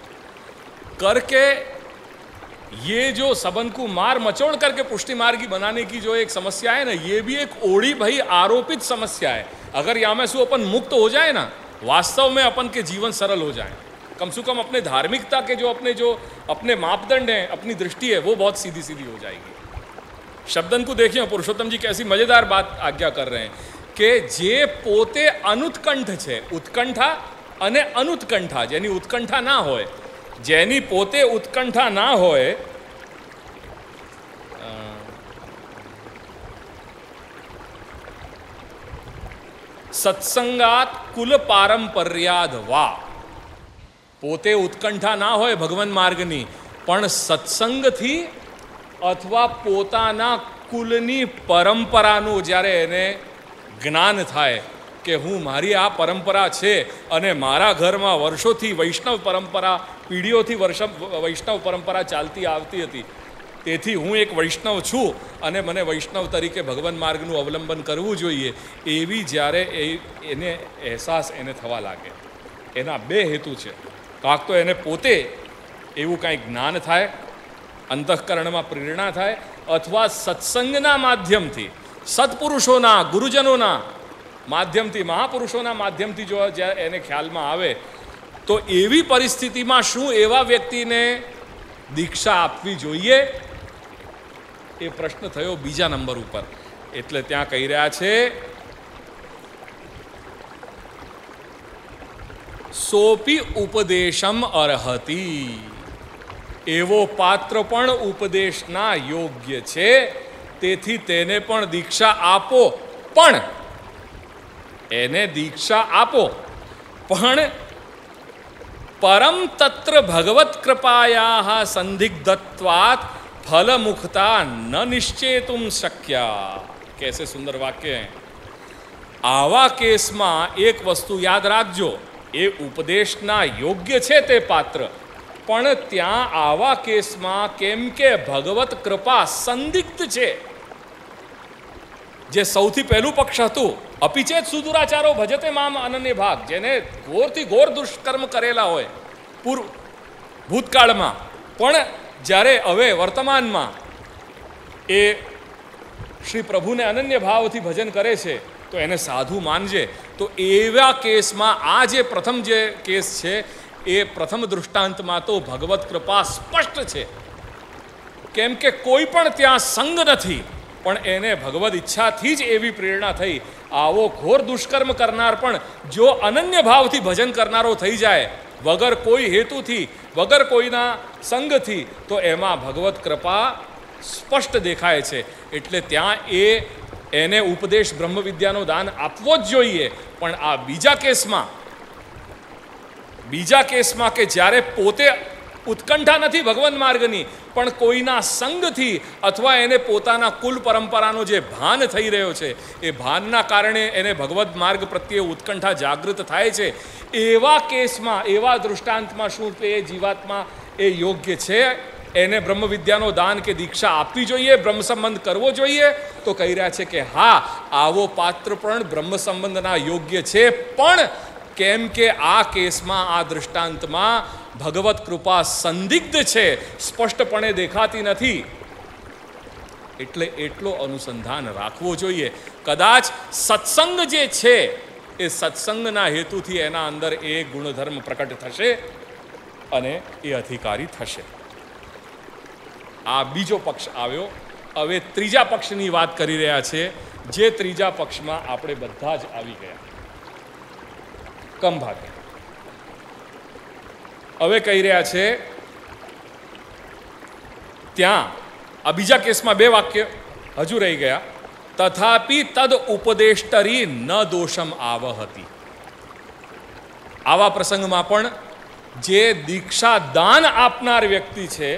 करके, ये जो सबन को मार मचोड़ करके पुष्टि मार्गी बनाने की जो एक समस्या है ना, ये भी एक ओढ़ी भई आरोपित समस्या है। अगर यहाँ में से अपन मुक्त हो जाए ना, वास्तव में अपन के जीवन सरल हो जाए। कम से कम अपने धार्मिकता के जो अपने मापदंड हैं, अपनी दृष्टि है, वो बहुत सीधी सीधी हो जाएगी। शब्दन को देखिए, पुरुषोत्तम जी कैसी मजेदार बात आज्ञा कर रहे हैं कि जे पोते अनुत्कंठ छे, उत्कंठा अने अनुत्कंठा, जेनी उत्कंठा ना होय, जेनी पोते उत्कंठा ना होय, सत्संगात कुल पारंपर्याद वा, પોતે ઉત્કંઠા ના હોય ભગવાન માર્ગની, પણ સત્સંગથી અથવા પોતાના કુલની પરંપરાનું જ્યારે એને જ્ઞાન થાય કે હું મારી આ પરંપરા છે અને મારા ઘરમાં વર્ષોથી વૈષ્ણવ પરંપરા, પીઢીઓથી વૈષ્ણવ પરંપરા ચાલતી આવતી હતી, તેથી હું એક વૈષ્ણવ છું અને મને વૈષ્ણવ તરીકે ભગવાન માર્ગનું અવલંબન કરવું જોઈએ, એવી જ્યારે એને અહેસાસ એને થવા લાગે, એના બે હેતુ છે। કાંક તો એને પોતે એવું કાંઈ જ્ઞાન થાય, અંતઃકરણમાં પ્રેરણા થાય, અથવા સત્સંગના માધ્યમથી, સત્પુરુષોના, ગુરુજનોના માધ્યમથી, મહાપુરુષોના માધ્યમથી જો જ્યારે એને ખ્યાલમાં આવે, તો એવી પરિસ્થિતિમાં શું એવા વ્યક્તિને દીક્ષા આપવી જોઈએ, એ પ્રશ્ન થયો બીજા નંબર ઉપર। એટલે ત્યાં કહી રહ્યા છે, સોપી ઉપદેશમ અર્હતિ, એવો પાત્ર પણ ઉપદેશના યોગ્ય છે, તેથી તેને પણ દીક્ષા આપો, પણ એને દીક્ષા આપો, પણ પરમ તત્ર ભગવત કૃપાયા સંદિગ્ધત્વાત ફલમુખતા ન નિશ્ચેતુમ શક્યા। कैसे सुंदर वाक्य है। आवा केसમાં એક વસ્તુ યાદ રાખજો, એ ઉપદેશના યોગ્ય છે તે પાત્ર, પણ ત્યાં આવા કેસમાં કેમ કે ભગવત કૃપા સંદિગ્ધ છે, જે સૌથી પહેલું પક્ષ હતું, અપિચેત સુદુરાચારો ભજતે મામ અનન્ય ભાગ, જેને ઘોરથી ઘોર દુષ્કર્મ કરેલા હોય ભૂતકાળમાં, પણ જ્યારે હવે વર્તમાનમાં એ શ્રી પ્રભુને અનન્ય ભાવથી ભજન કરે છે, તો એને સાધુ માનજે। તો એવા કેસમાં આ જે પ્રથમ જે કેસ છે, એ પ્રથમ દૃષ્ટાંતમાં તો ભગવત કૃપા સ્પષ્ટ છે, કેમ કે કોઈ પણ ત્યાં સંગ નથી, પણ એને ભગવદ ઈચ્છાથી જ એવી પ્રેરણા થઈ। આવો ઘોર દુષ્કર્મ કરનાર પણ જો અનન્ય ભાવથી ભજન કરનારો થઈ જાય, વગર કોઈ હેતુથી, વગર કોઈના સંગથી, તો એમાં ભગવત કૃપા સ્પષ્ટ દેખાય છે। એટલે ત્યાં એને ઉપદેશ બ્રહ્મ વિદ્યાનો દાન આપવો જ જોઈએ। પણ આ બીજા કેસમાં કે જ્યારે પોતે ઉત્કંઠા નથી ભગવાન માર્ગની, પણ કોઈના સંગથી અથવા એને પોતાના કુલ પરંપરાનો જે ભાન થઈ રહ્યો છે, એ ભાનના કારણે એને ભગવદ માર્ગ પ્રત્યે ઉત્કંઠા જાગૃત થાય છે, એવા કેસમાં, એવા દૃષ્ટાંતમાં શું એ જીવાત્મા એ યોગ્ય છે એને બ્રહ્મ વિદ્યાનો દાન કે દીક્ષા આપવી જોઈએ, બ્રહ્મ સંબંધ કરવો જોઈએ? તો કહી રહ્યા છે કે હા, આવો પાત્ર પણ બ્રહ્મ સંબંધના યોગ્ય છે, પણ કેમ કે આ કેસમાં, આ દૃષ્ટાંતમાં ભગવત કૃપા સંદિગ્ધ છે, સ્પષ્ટપણે દેખાતી નથી, એટલે એટલો અનુસંધાન રાખવો જોઈએ. કદાચ સત્સંગ જે છે એ સત્સંગના હેતુથી એના અંદર એ ગુણધર્મ પ્રકટ થશે અને એ અધિકારી થશે. આ બીજો પક્ષ આવ્યો. હવે ત્રીજા પક્ષની વાત કરી રહ્યા છે, જે ત્રીજા પક્ષમાં આપણે બધા જ આવી ગયા, કમભાગે. હવે કહી રહ્યા છે ત્યાં આ બીજા કેસમાં બે વાક્ય હજુ રહી ગયા. તથાપી તદ ઉપદેષ્ટરી ન દોષમ આવહતી. આવા પ્રસંગમાં પણ જે દીક્ષા દાન આપનાર વ્યક્તિ છે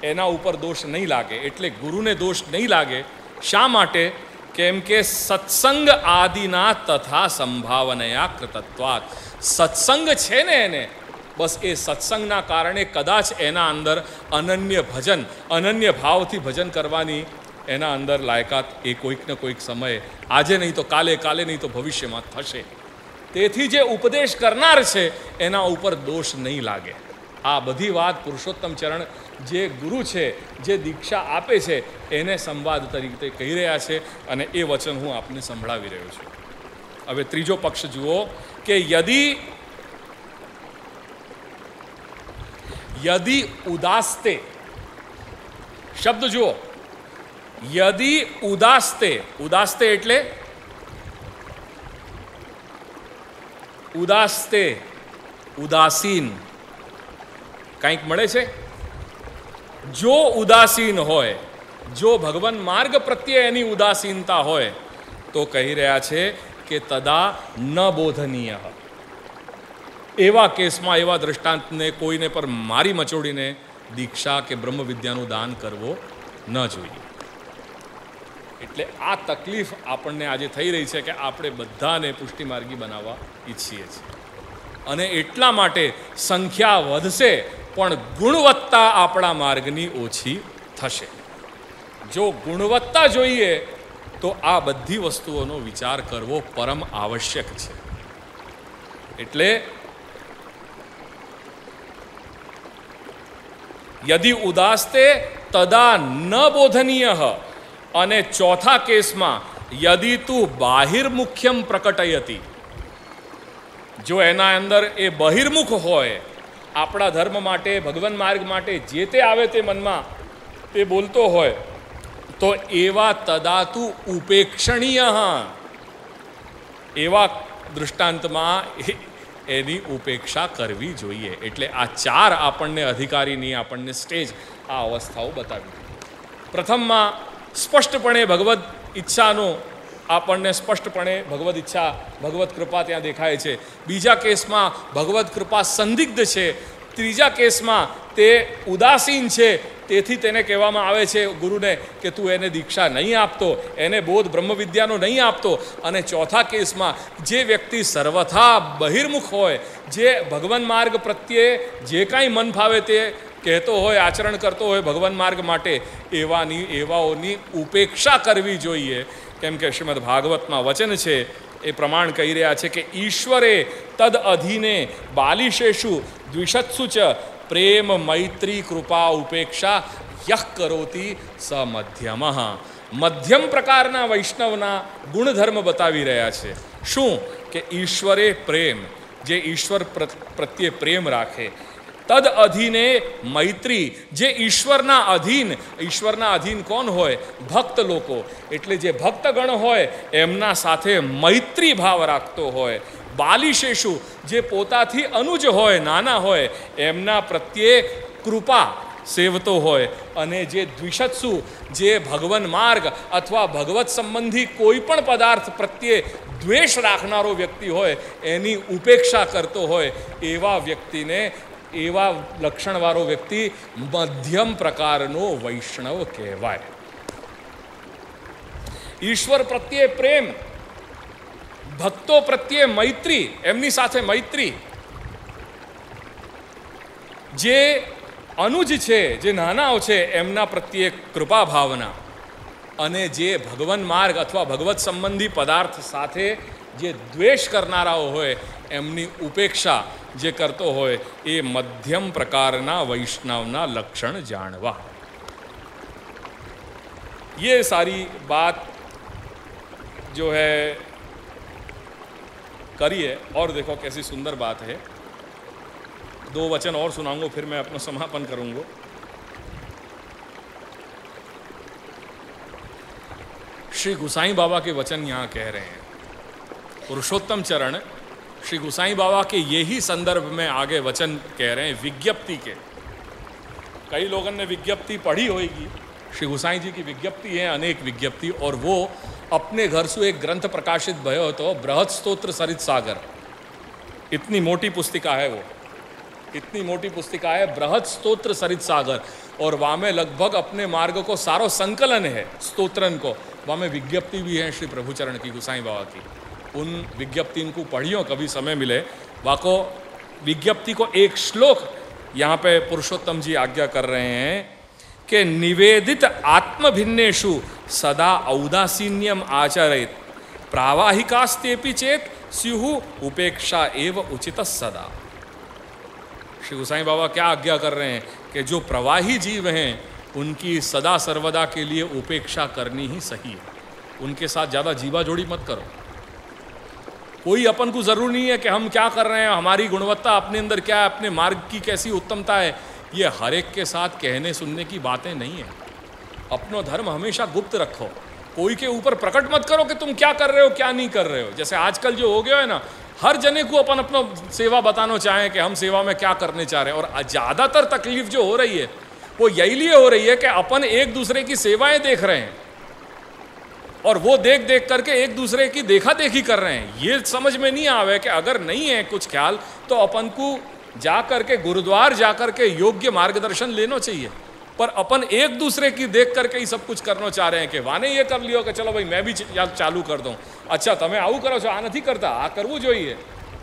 એના ઉપર દોષ નહીં લાગે, એટલે ગુરુને દોષ નહીં લાગે. શા માટે? કેમ કે સત્સંગ આદિના તથા સંભાવનયા કૃતત્વાત. સત્સંગ છે ને એને, બસ એ સત્સંગના કારણે કદાચ એના અંદર અનન્ય ભજન, અનન્ય ભાવથી ભજન કરવાની એના અંદર લાયકાત એ કોઈક ને કોઈક સમયે, આજે નહીં તો કાલે, કાલે નહીં તો ભવિષ્યમાં થશે. તેથી જે ઉપદેશ કરનાર છે એના ઉપર દોષ નહીં લાગે. આ બધી વાત પુરુષોત્તમ ચરણ જે ગુરુ છે, જે દીક્ષા આપે છે, એને સંવાદ તરીકે કહી રહ્યા છે અને એ વચન હું આપને સંભળાવી રહ્યો છું. હવે ત્રીજો પક્ષ જુઓ કે યદિ ઉદાસ્તે, શબ્દ જુઓ, યદિ ઉદાસ્તે. ઉદાસ્તે એટલે ઉદાસ્તે, ઉદાસીન કંઈક મળે છે. જો ઉદાસીન હોય, જો ભગવાન માર્ગ પ્રત્યે એની ઉદાસીનતા હોય, તો કહી રહ્યા છે કે તદા ન બોધનીય. એવા કેસમાં, એવા દૃષ્ટાંતને કોઈને પર મારી મચોડીને દીક્ષા કે બ્રહ્મ વિદ્યાનું દાન કરવો ન જોઈએ. એટલે આ તકલીફ આપણને આજે થઈ રહી છે કે આપણે બધાને પુષ્ટિમાર્ગી બનાવવા ઈચ્છીએ છીએ, અને એટલા માટે સંખ્યા વધશે પણ ગુણવત્તા આપણા માર્ગની ઓછી થશે. જો ગુણવત્તા જોઈએ તો આ બધી વસ્તુઓનો વિચાર કરવો પરમ આવશ્યક છે. એટલે યદિ ઉદાસ્તે તદા ન બોધનીય. અને ચોથા કેસમાં યદિ તું બાહિર્મુખ્યમ પ્રકટયતી. જો એના અંદર એ બહિર્મુખ હોય, આપણા ધર્મ માટે, ભગવાન માર્ગ માટે જે તે આવે તે મનમાં તે બોલતો હોય, તો એવા તદા તું ઉપેક્ષણીય. એવા દૃષ્ટાંતમાં એની ઉપેક્ષા કરવી જોઈએ. એટલે આ ચાર આપણને અધિકારીની, આપણને સ્ટેજ, આ અવસ્થાઓ બતાવી. પ્રથમમાં સ્પષ્ટપણે ભગવદ ઈચ્છાનો, આપણને સ્પષ્ટપણે ભગવદ ઈચ્છા, ભગવત કૃપા ત્યાં દેખાય છે. બીજા કેસમાં ભગવદ કૃપા સંદિગ્ધ છે. ત્રીજા કેસમાં તે ઉદાસીન છે, તેથી તેને કહેવામાં આવે છે ગુરુને કે તું એને દીક્ષા નહીં આપતો, એને બોધ બ્રહ્મ વિદ્યાનો નહીં આપતો. અને ચોથા કેસમાં જે વ્યક્તિ સર્વથા બહિર્મુખ હોય, જે ભગવાન માર્ગ પ્રત્યે જે કાંઈ મન ફાવે તે કહેતો હોય, આચરણ કરતો હોય ભગવાન માર્ગ માટે, એવાઓની ઉપેક્ષા કરવી જોઈએ. કેમ કે શ્રીમદ ભાગવતમાં વચન છે એ પ્રમાણ કહી રહ્યા છે કે ઈશ્વરે તદ અધીને બાલિશેષુ દ્વિષત્સુ ચ પ્રેમ મૈત્રી કૃપા ઉપેક્ષા યહ કરોતી સ મધ્યમ. મધ્યમ પ્રકારના વૈષ્ણવના ગુણધર્મ બતાવી રહ્યા છે. શું? કે ઈશ્વરે પ્રેમ, જે ઈશ્વર પ્રત્યે પ્રેમ રાખે. તદ અધીને મૈત્રી, જે ઈશ્વરના અધીન. ઈશ્વરના અધીન કોણ હોય? ભક્ત લોકો. એટલે જે ભક્તગણ હોય એમના સાથે મૈત્રી ભાવ રાખતો હોય. બાલિશેષુ, જે પોતાથી અનુજ હોય, નાના હોય, એમના પ્રત્યે કૃપા સેવતો હોય. અને જે દ્વિષત્સુ, જે ભગવાન માર્ગ અથવા ભગવત સંબંધી કોઈ પણ પદાર્થ પ્રત્યે દ્વેષ રાખનારો વ્યક્તિ હોય, એની ઉપેક્ષા કરતો હોય, એવા વ્યક્તિને, એવા લક્ષણવાળો વ્યક્તિ મધ્યમ પ્રકારનો વૈષ્ણવ કહેવાય. ઈશ્વર પ્રત્યે પ્રેમ, ભક્તો પ્રત્યે મૈત્રી, એમની સાથે મૈત્રી, જે અનુજ છે, જે નાનાઓ છે, એમના પ્રત્યે કૃપા ભાવના અને જે ભગવન માર્ગ અથવા ભગવત સંબંધી પદાર્થ સાથે જે દ્વેષ કરનારાઓ હોય એમની ઉપેક્ષા જે કરતો હોય એ મધ્યમ પ્રકારના વૈષ્ણવના લક્ષણ જાણવા. ये सारी बात जो है करी है. और देखो कैसी सुंदर बात है. 2 वचन और सुनाऊंगा, फिर मैं अपना समापन करूंगा. श्री गुसाई बाबा के वचन यहाँ कह रहे हैं. पुरुषोत्तम चरण श्री गुसाई बाबा के यही संदर्भ में आगे वचन कह रहे हैं विज्ञप्ति के. कई लोगों ने विज्ञप्ति पढ़ी होगी. श्री गुसाई जी की विज्ञप्ति है, अनेक विज्ञप्ति, और वो अपने घर से एक ग्रंथ प्रकाशित भयो तो बृहत स्तोत्र सरित सागर, इतनी मोटी पुस्तिका है वो, इतनी मोटी पुस्तिका है बृहत स्तोत्र सरित सागर. और वहाँ में लगभग अपने मार्ग को सारो संकलन है स्तोत्रन को. वहाँ में विज्ञप्ति भी है श्री प्रभुचरण की, गुसाई बाबा की. उन विज्ञप्ति को पढ़ियो कभी समय मिले. वहाँ को विज्ञप्ति को एक श्लोक यहाँ पे पुरुषोत्तम जी आज्ञा कर रहे हैं कि निवेदित आत्मभिन्नेषु सदा औदासीन्यम आचरेत प्रावाहिकास्तेपि चेत स्युः उपेक्षा एव उचित सदा. श्री गुसाई बाबा क्या आज्ञा कर रहे हैं कि जो प्रवाही जीव हैं उनकी सदा सर्वदा के लिए उपेक्षा करनी ही सही है. उनके साथ ज़्यादा जीवा जोड़ी मत करो. कोई अपन को ज़रूर नहीं है कि हम क्या कर रहे हैं, हमारी गुणवत्ता अपने अंदर क्या है, अपने मार्ग की कैसी उत्तमता है. ये हर एक के साथ कहने सुनने की बातें नहीं है. अपनो धर्म हमेशा गुप्त रखो. कोई के ऊपर प्रकट मत करो कि तुम क्या कर रहे हो क्या नहीं कर रहे हो. जैसे आजकल जो हो गया है ना, हर जने को अपन अपना सेवा बताना चाहें कि हम सेवा में क्या करने चाह रहे हैं. और ज़्यादातर तकलीफ जो हो रही है वो यही लिए हो रही है कि अपन एक दूसरे की सेवाएं देख रहे हैं और वो देख देख करके एक दूसरे की देखा देखी कर रहे हैं. ये समझ में नहीं आवे कि अगर नहीं है कुछ ख्याल तो अपन को जा करके गुरुद्वार जा करके योग्य मार्गदर्शन लेना चाहिए. पर अपन एक दूसरे की देख करके ही सब कुछ करना चाह रहे हैं कि वाने ये कर लियो कि चलो भाई मैं भी चालू कर दूं. अच्छा તમે આવું કરો છો, આ નથી કરતા, આ કરવું જોઈએ.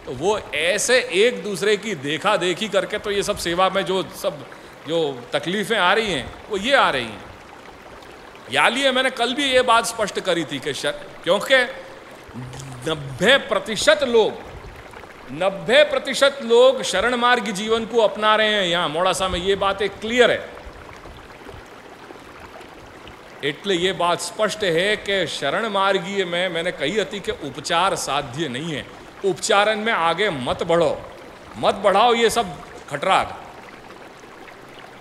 तो वो ऐसे एक दूसरे की देखा देखी करके तो ये सब सेवा में जो तकलीफ़ें आ रही हैं वो ये आ रही हैं. या लिए मैंने कल भी ये बात स्पष्ट करी थी कि क्योंकि 90% लोग शरण मार्ग जीवन को अपना रहे हैं. यहाँ मोड़ासा में ये बात एक क्लियर है. એટલે ये बात स्पष्ट है कि शरण मार्गीय में मैंने कही थी कि उपचार साध्य नहीं है. उपचारण में आगे मत बढ़ाओ. ये सब खटराग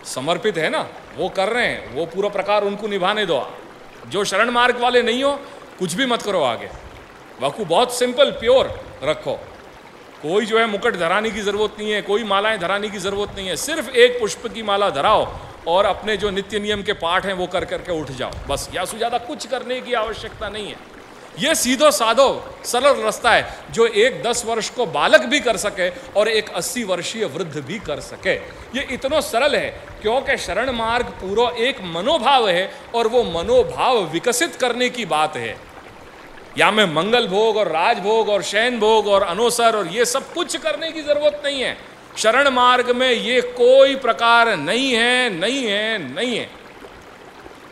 समर्पित है ना, वो कर रहे हैं, वो पूरा प्रकार उनको निभाने दो. जो शरण मार्ग वाले नहीं हो कुछ भी मत करो आगे. वाकू बहुत सिंपल प्योर रखो. कोई जो है मुकुट धराने की ज़रूरत नहीं है, कोई मालाएं धराने की ज़रूरत नहीं है. सिर्फ एक पुष्प की माला धराओ और अपने जो नित्य नियम के पाठ हैं वो कर करके उठ जाओ बस. या से ज़्यादा कुछ करने की आवश्यकता नहीं है. ये सीधो साधो सरल रास्ता है जो एक 10 वर्ष को बालक भी कर सके और एक 80 वर्षीय वृद्ध भी कर सके. ये इतना सरल है क्योंकि शरण मार्ग पूरा एक मनोभाव है और वो मनोभाव विकसित करने की बात है. या में मंगल भोग और राजभोग और शयन भोग और अनोसर और ये सब कुछ करने की जरूरत नहीं है. शरण मार्ग में ये कोई प्रकार नहीं है.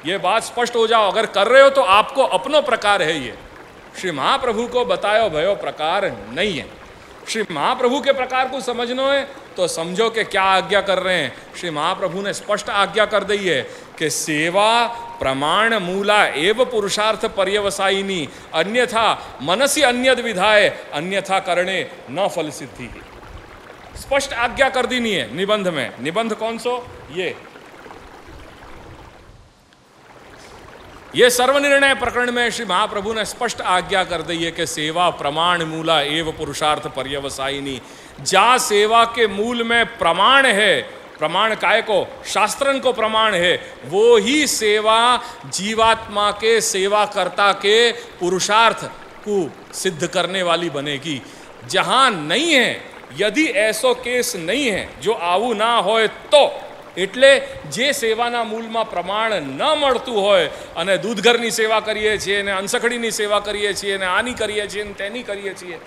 ये बात स्पष्ट हो जाओ. अगर कर रहे हो तो आपको अपनो प्रकार है. ये श्री महाप्रभु को बतायो भयो प्रकार नहीं है. श्री महाप्रभु के प्रकार को समझना है तो समझो कि क्या आज्ञा कर रहे हैं. श्री महाप्रभु ने स्पष्ट आज्ञा कर दी है कि सेवा प्रमाण मूला एव पुरुषार्थ पर्यवसायिनी अन्यथा मनसी अन्यद विधाय अन्यथा करणे न फल सिद्धि. स्पष्ट आज्ञा कर दी नहीं है निबंध में. निबंध कौन सो? ये सर्वनिर्णय प्रकरण में श्री महाप्रभु ने स्पष्ट आज्ञा कर दी है कि सेवा प्रमाण मूला एव पुरुषार्थ पर्यवसायिनी. जहाँ सेवा के मूल में प्रमाण है, प्रमाण काय को? शास्त्रन को प्रमाण है. वो ही सेवा जीवात्मा के सेवाकर्ता के पुरुषार्थ को सिद्ध करने वाली बनेगी. जहाँ नहीं है, यदि ऐसो केस नहीं है जो आवू ना होय तो એટલે જે સેવાના મૂળમાં પ્રમાણ ન મળતું હોય અને દૂધઘરની સેવા કરીએ છીએ ને અનસખડીની સેવા કરીએ છીએ ને આની કરીએ છીએ ને તેની કરીએ છીએ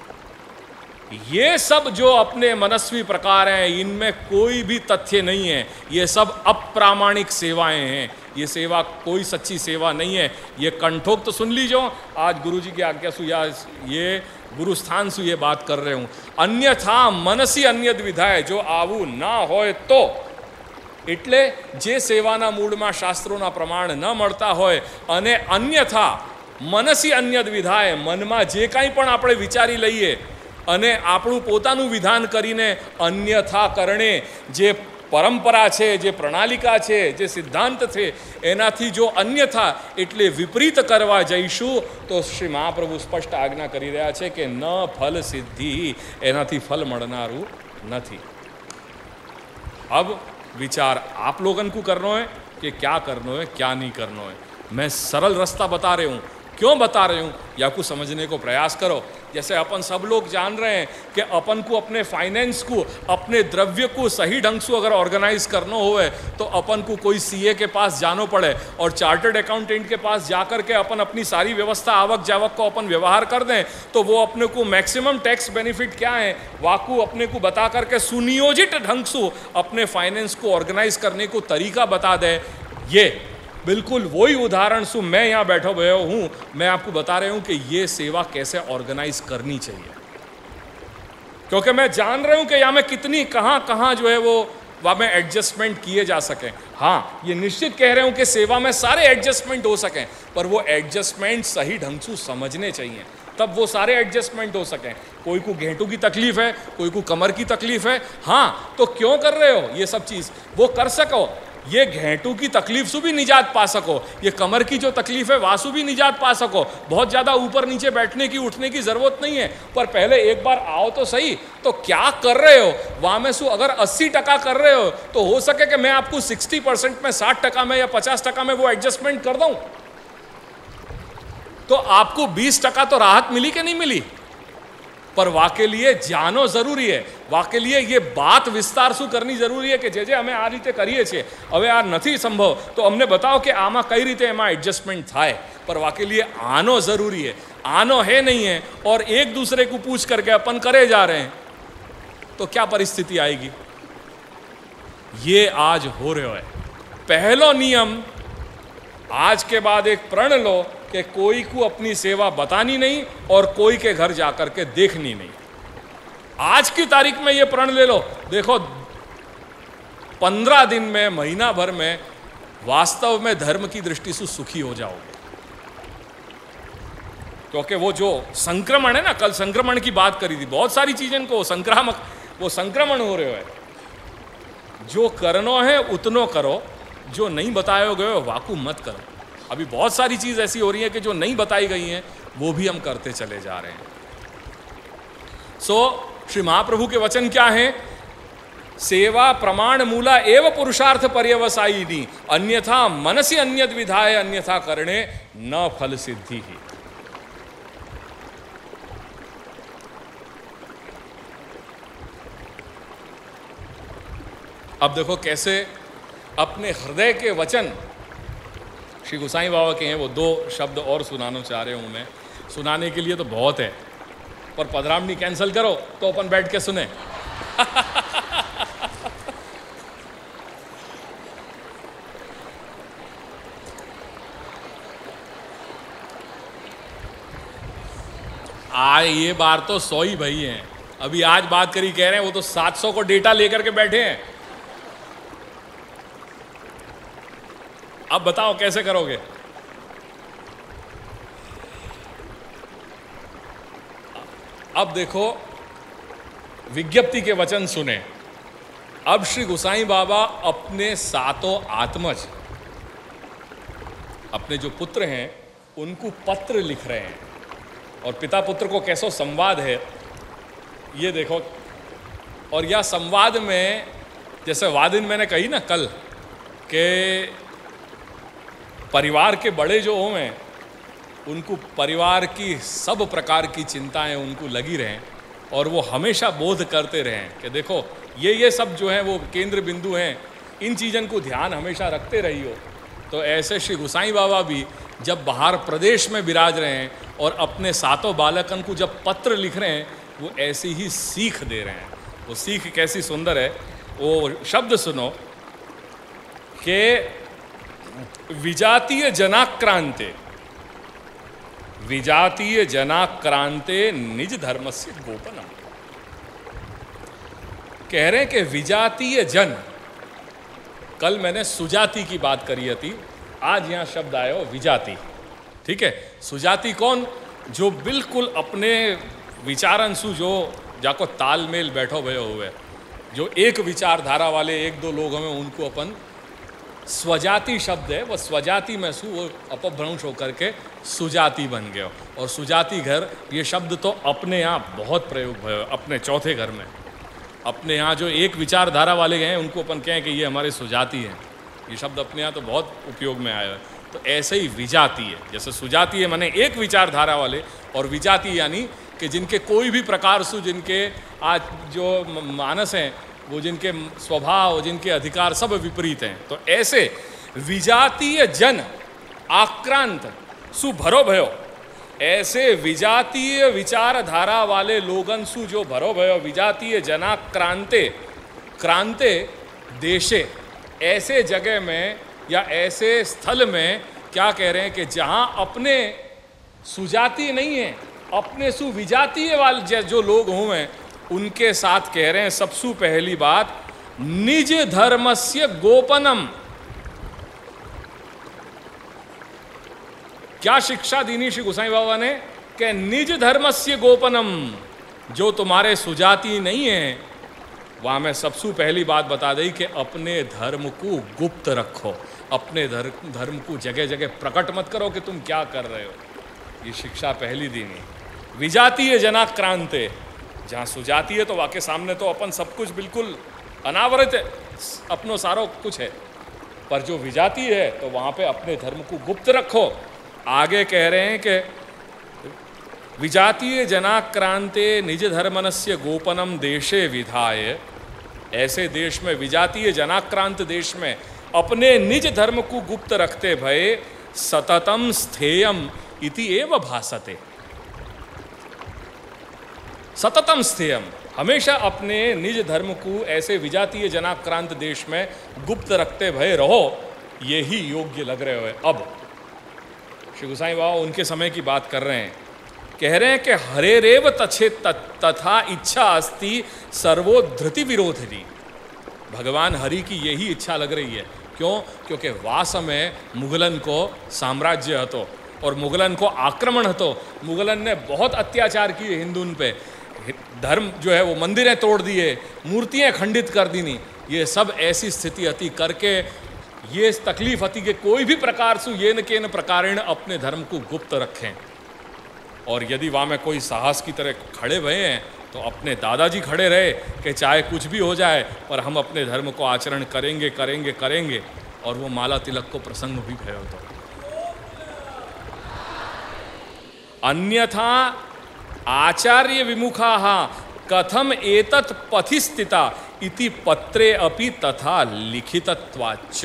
ये सब जो अपने मनस्वी प्रकार हैं, इनमें कोई भी तथ्य नहीं है, ये सब अप्रामाणिक सेवाएं हैं। ये सेवा कोई सच्ची सेवा नहीं है। ये कंठोक्त तो सुन लीजो, आज गुरु जी की आज्ञा सु या ये गुरुस्थान से ये बात कर रहे हूँ। अन्यथा मनसी अन्यद विधाय जो आवू ना होय तो, એટલે જે સેવાના મૂળમાં શાસ્ત્રોના પ્રમાણ ન મળતા હોય અને અન્યથા મનસી અન્યદ વિધાય, મનમાં જે કાંઈ પણ આપણે વિચારી લઈએ અને આપણું પોતાનું વિધાન કરીને અન્યથા કરણે જે પરંપરા છે, જે પ્રણાલિકા છે, જે સિદ્ધાંત છે, એનાથી જો અન્યથા એટલે વિપરીત કરવા જઈશું તો શ્રી મહાપ્રભુ સ્પષ્ટ આજ્ઞા કરી રહ્યા છે કે ન ફલ સિદ્ધિ, એનાથી ફલ મળનારું નથી। अब विचार आप लोगन को करना है कि क्या करना है, क्या नहीं करना है। मैं सरल रास्ता बता रही हूँ। क्यों बता रही हूँ, या कुछ समझने को प्रयास करो। जैसे अपन सब लोग जान रहे हैं कि अपन को अपने फाइनेंस को, अपने द्रव्य को सही ढंग से अगर ऑर्गेनाइज करना होवे तो अपन को कोई सीए के पास जानो पड़े और चार्टर्ड अकाउंटेंट के पास जाकर के अपन अपनी सारी व्यवस्था, आवक जावक को अपन व्यवहार कर दें तो वो अपने को मैक्सिमम टैक्स बेनिफिट क्या है वाकू अपने को बता करके सुनियोजित ढंग से अपने फाइनेंस को ऑर्गेनाइज करने को तरीका बता दे। ये बिल्कुल वही उदाहरण से मैं यहाँ बैठा हुआ हूँ, मैं आपको बता रहा हूँ कि ये सेवा कैसे ऑर्गेनाइज करनी चाहिए, क्योंकि मैं जान रहा हूँ कि यहाँ में कितनी कहाँ जो है वो वहाँ में एडजस्टमेंट किए जा सकें। हाँ, ये निश्चित कह रहे हूँ कि सेवा में सारे एडजस्टमेंट हो सकें, पर वो एडजस्टमेंट सही ढंग से समझने चाहिए, तब वो सारे एडजस्टमेंट हो सकें। कोई को घेंटू की तकलीफ है, कोई को कमर की तकलीफ है, हाँ तो क्यों कर रहे हो ये सब चीज़, वो कर सको। ये घेंटू की तकलीफ से भी निजात पा सको, ये कमर की जो तकलीफ है वासु भी निजात पा सको। बहुत ज़्यादा ऊपर नीचे बैठने की, उठने की ज़रूरत नहीं है, पर पहले एक बार आओ तो सही। तो क्या कर रहे हो वहाँ में अगर 80% कर रहे हो तो हो सके कि मैं आपको 60% में, 60% में या 50% में वो एडजस्टमेंट कर दूँ, तो आपको 20% तो राहत मिली कि नहीं मिली। पर वाके लिए जानो जरूरी है, वाके लिए ये बात विस्तार से करनी जरूरी है कि जे अमे आ रीते करीए छे, हवे आ नथी संभव तो अमने बताओ कि आमा कई रीते एमा एडजस्टमेंट थाय। पर वाके लिए आनो जरूरी है, आनो है नहीं है और एक दूसरे को पूछ करके अपन करे जा रहे हैं तो क्या परिस्थिति आएगी। ये आज हो रहा है। पहलो नियम आज के बाद एक प्रण लो कि कोई को अपनी सेवा बतानी नहीं और कोई के घर जाकर के देखनी नहीं। आज की तारीख में ये प्रण ले लो, देखो 15 दिन में, महीना भर में वास्तव में धर्म की दृष्टि से सुखी हो जाओगे। क्योंकि वो जो संक्रमण है ना, कल संक्रमण की बात करी थी, बहुत सारी चीजें को संक्रामक, वो संक्रमण हो रहे है। जो करनो है उतनो करो, जो नहीं बताए गए वाकू मत करो। अभी बहुत सारी चीज़ ऐसी हो रही है कि जो नहीं बताई गई हैं वो भी हम करते चले जा रहे हैं। श्री महाप्रभु के वचन क्या हैं, सेवा प्रमाण मूला एव पुरुषार्थ पर्यवसायिनी, अन्यथा मनसी अन्यद विधाय अन्यथा करणे न फल सिद्धि ही। अब देखो कैसे अपने हृदय के वचन श्री गोसाई बाबा के हैं, वो 2 शब्द और सुनाना चाह रहे हूँ मैं। सुनाने के लिए तो बहुत है, पर पधरामणी कैंसिल करो तो अपन बैठ के सुने। ये बार तो 100 ही भाई हैं, अभी आज बात करी कह रहे हैं, वो तो 700 को डेटा लेकर के बैठे हैं। अब बताओ कैसे करोगे। अब देखो विज्ञप्ति के वचन सुने। अब श्री गोसाई बाबा अपने 7 आत्मज, अपने जो पुत्र हैं उनको पत्र लिख रहे हैं, और पिता पुत्र को कैसा संवाद है ये देखो। और यह संवाद में जैसे वादिन मैंने कही ना कल के परिवार के बड़े जो हों उनको परिवार की सब प्रकार की चिंताएं उनको लगी रहें और वो हमेशा बोध करते रहें कि देखो ये सब जो है वो केंद्र बिंदु हैं, इन चीज़ों को ध्यान हमेशा रखते रही हो। तो ऐसे श्री गोसाई बाबा भी जब बाहर प्रदेश में विराज रहे हैं और अपने 7 बालकन को जब पत्र लिख रहे हैं, वो ऐसी ही सीख दे रहे हैं। वो सीख कैसी सुंदर है, वो शब्द सुनो कि विजातीय जनाक्रांते, विजातीय जनाक्रांते निज धर्मस्य गोपनम। कह रहे हैं कि विजातीय जन, कल मैंने सुजाति की बात करी थी, आज यहां शब्द आया हो विजाति। ठीक है, सुजाति कौन? जो बिल्कुल अपने विचारंशु, जो जाको तालमेल बैठो भयो हुए, जो एक विचारधारा वाले एक दो लोग हमें, उनको अपन स्वजाति शब्द है, वो स्वजाति में सु वो अपभ्रंश होकर के सुजाति बन गए। और सुजाति घर, ये शब्द तो अपने यहाँ बहुत प्रयोग भयो, अपने चौथे घर में। अपने यहाँ जो एक विचारधारा वाले हैं उनको अपन कहें कि ये हमारे सुजाति हैं, ये शब्द अपने यहाँ तो बहुत उपयोग में आया है। तो ऐसे ही विजाति है, जैसे सुजाति है माने एक विचारधारा वाले, और विजाति यानी कि जिनके कोई भी प्रकार से, जिनके आज जो मानस हैं, वो जिनके स्वभाव, जिनके अधिकार सब विपरीत हैं। तो ऐसे विजातीय जन आक्रांत सु भरो भयो, ऐसे विजातीय विचारधारा वाले लोगन सु जो भरो भयो, विजातीय जनाक्रांते, क्रांते देशे, ऐसे जगह में या ऐसे स्थल में क्या कह रहे हैं कि जहां अपने सुजाति नहीं है, अपने सुविजातीय वाले जो लोग हुए, उनके साथ कह रहे हैं सबसे पहली बात निज धर्मस्य गोपनम। क्या शिक्षा दीनी श्री गोसाई बाबा ने? कि निज धर्मस्य गोपनम, जो तुम्हारे सुजाति नहीं है, वहां में सबसे पहली बात बता दी कि अपने धर्म को गुप्त रखो, अपने धर्म को जगह जगह प्रकट मत करो कि तुम क्या कर रहे हो। ये शिक्षा पहली दीनी। विजातीय जनाक्रांते, जहाँ सुजाति है तो वाके सामने तो अपन सब कुछ बिल्कुल अनावरित है, अपनो सारो कुछ है, पर जो विजाति है तो वहाँ पे अपने धर्म को गुप्त रखो। आगे कह रहे हैं कि विजातीय जनाक्रांते निज धर्मनस्य गोपनम देशे विधाय, ऐसे देश में, विजातीय जनाक्रांत देश में अपने निज धर्म को गुप्त रखते भय सततम स्थेयम इति एव भासते। सततम स्थेयम, हमेशा अपने निज धर्म को ऐसे विजातीय जनाक्रांत देश में गुप्त रखते भय रहो, यही योग्य लग रहे हो। अब श्री गोसाई बाबा उनके समय की बात कर रहे हैं, कह रहे हैं कि हरेरेव तछे तथा इच्छा अस्ति सर्वो धृति विरोधिनी। भगवान हरि की यही इच्छा लग रही है। क्यों? क्योंकि वास में मुगलन को साम्राज्य हतो और मुगलन को आक्रमण हतो। मुगलन ने बहुत अत्याचार किए हिंदुन पे, धर्म जो है वो मंदिरें तोड़ दिए, मूर्तियां खंडित कर दी नहीं। ये सब ऐसी स्थिति अति करके ये तकलीफ अति के कोई भी प्रकार से ये न के न प्रकारेण अपने धर्म को गुप्त रखें। और यदि वहाँ में कोई साहस की तरह खड़े हुए हैं तो अपने दादाजी खड़े रहे कि चाहे कुछ भी हो जाए पर हम अपने धर्म को आचरण करेंगे करेंगे करेंगे। और वो माला तिलक को प्रसंग भी भयो तो अन्यथा आचार्य विमुखाः कथम एतत् पथि स्थिता इति पत्रे अपि तथा लिखितत्वाच्च।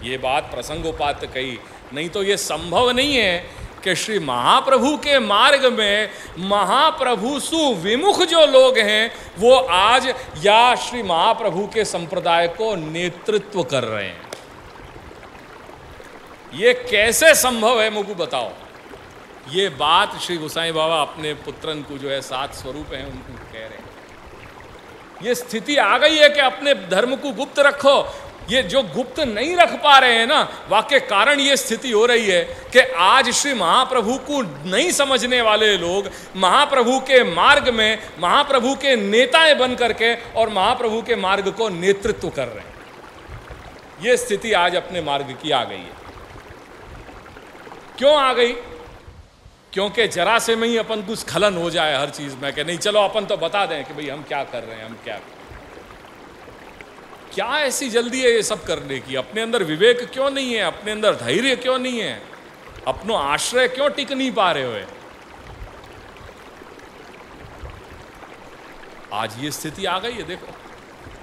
ये बात प्रसंगोपात कही, नहीं तो ये संभव नहीं है कि श्री महाप्रभु के मार्ग में महाप्रभु सुविमुख जो लोग हैं वो आज या श्री महाप्रभु के संप्रदाय को नेतृत्व कर रहे हैं। ये कैसे संभव है मुझको बताओ। ये बात श्री गोसाई बाबा अपने पुत्रन को जो है 7 स्वरूप हैं उनको कह रहे हैं। ये स्थिति आ गई है कि अपने धर्म को गुप्त रखो। ये जो गुप्त नहीं रख पा रहे हैं ना, वाके कारण ये स्थिति हो रही है कि आज श्री महाप्रभु को नहीं समझने वाले लोग महाप्रभु के मार्ग में महाप्रभु के नेताएं बन करके और महाप्रभु के मार्ग को नेतृत्व कर रहे हैं। ये स्थिति आज अपने मार्ग की आ गई है। क्यों आ गई? क्योंकि जरा से में ही अपन कुछ स्खलन हो जाए हर चीज में कि नहीं चलो अपन तो बता दें कि भाई हम क्या कर रहे हैं, हम क्या ऐसी जल्दी है ये सब करने की। अपने अंदर विवेक क्यों नहीं है, अपने अंदर धैर्य क्यों नहीं है, अपनो आश्रय क्यों टिक नहीं पा रहे हो। आज ये स्थिति आ गई है। देखो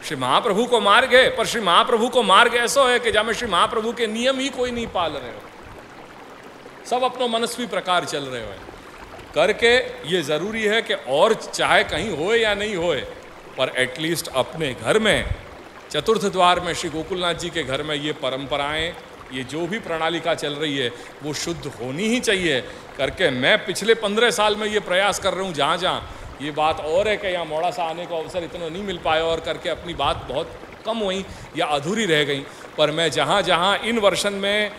श्री महाप्रभु को मार्ग है, पर श्री महाप्रभु को मार्ग ऐसा है कि जहां श्री महाप्रभु के नियम ही कोई नहीं पाल रहे हो, सब अपनो मनस्वी प्रकार चल रहे हो। करके ये ज़रूरी है कि और चाहे कहीं होए या नहीं होए, पर एटलीस्ट अपने घर में चतुर्थ द्वार में श्री गोकुलनाथ जी के घर में ये परंपराएं, ये जो भी प्रणालिका चल रही है वो शुद्ध होनी ही चाहिए करके मैं पिछले 15 साल में ये प्रयास कर रहा हूँ। जहाँ जहाँ ये बात और है कि यहाँ मोड़ासा आने का अवसर इतना नहीं मिल पाया और करके अपनी बात बहुत कम हुई या अधूरी रह गई, पर मैं जहाँ जहाँ इन वर्षन में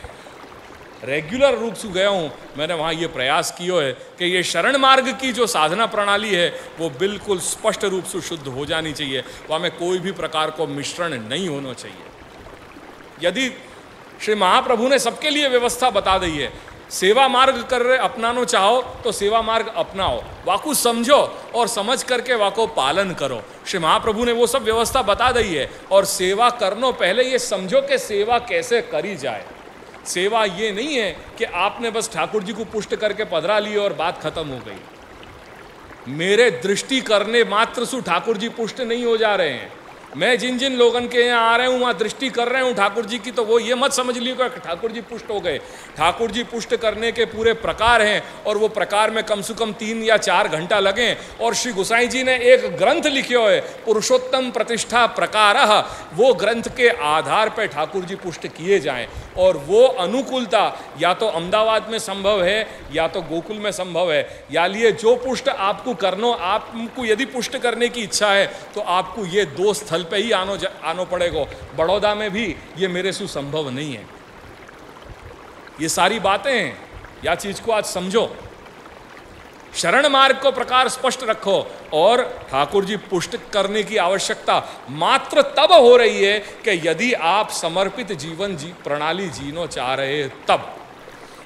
रेगुलर रूप से गया हूँ मैंने वहाँ ये प्रयास किया है कि ये शरण मार्ग की जो साधना प्रणाली है वो बिल्कुल स्पष्ट रूप से शुद्ध हो जानी चाहिए, वहाँ में कोई भी प्रकार को मिश्रण नहीं होना चाहिए। यदि श्री महाप्रभु ने सबके लिए व्यवस्था बता दी है, सेवा मार्ग कर रहे अपनानो चाहो तो सेवा मार्ग अपनाओ, वाको समझो और समझ करके वाको पालन करो। श्री महाप्रभु ने वो सब व्यवस्था बता दी है और सेवा करनो पहले ये समझो कि सेवा कैसे करी जाए। सेवा ये नहीं है कि आपने बस ठाकुर जी को पुष्ट करके पधरा लिए और बात खत्म हो गई। मेरे दृष्टि करने मात्र से ठाकुर जी पुष्ट नहीं हो जा रहे हैं। मैं जिन जिन लोगों के यहाँ आ रहे हूँ वहाँ दृष्टि कर रहे हूँ ठाकुर जी की, तो वो ये मत समझ लियो कि ठाकुर जी पुष्ट हो गए। ठाकुर जी पुष्ट करने के पूरे प्रकार हैं और वो प्रकार में कम से कम 3 या 4 घंटा लगें। और श्री गोसाई जी ने एक ग्रंथ लिखियो है पुरुषोत्तम प्रतिष्ठा प्रकारः, वो ग्रंथ के आधार पर ठाकुर जी पुष्ट किए जाएं। और वो अनुकूलता या तो अहमदाबाद में संभव है या तो गोकुल में संभव है। या लिए जो पुष्ट आपको करनो, आपको यदि पुष्ट करने की इच्छा है तो आपको ये 2 स्थल पे ही आनो पड़ेगा। बड़ौदा में भी ये मेरे से संभव नहीं है। ये सारी बातें हैं, या चीज को आज समझो। शरण मार्ग को प्रकार स्पष्ट रखो और ठाकुर जी पुष्ट करने की आवश्यकता मात्र तब हो रही है कि यदि आप समर्पित जीवन प्रणाली जीनो चाह रहे तब।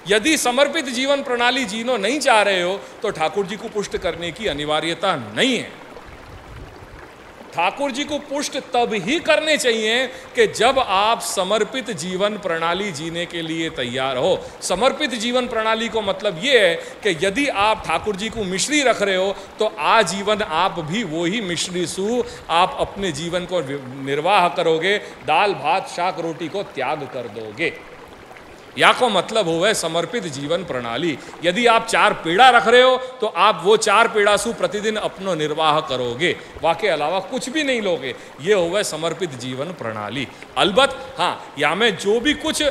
यदि समर्पित जीवन प्रणाली जीनो नहीं चाह रहे हो तो ठाकुर जी को पुष्ट करने की अनिवार्यता नहीं है। ठाकुर जी को पुष्ट तब ही करने चाहिए कि जब आप समर्पित जीवन प्रणाली जीने के लिए तैयार हो। समर्पित जीवन प्रणाली को मतलब ये है कि यदि आप ठाकुर जी को मिश्री रख रहे हो तो आजीवन आप भी वो ही मिश्री सु आप अपने जीवन को निर्वाह करोगे, दाल भात शाक रोटी को त्याग कर दोगे। या को मतलब होवे समर्पित जीवन प्रणाली। यदि आप 4 पेड़ा रख रहे हो तो आप वो 4 पेड़ा सु प्रतिदिन अपनो निर्वाह करोगे, वाके अलावा कुछ भी नहीं लोगे। ये होवे समर्पित जीवन प्रणाली। अलबत् हाँ, या में जो भी कुछ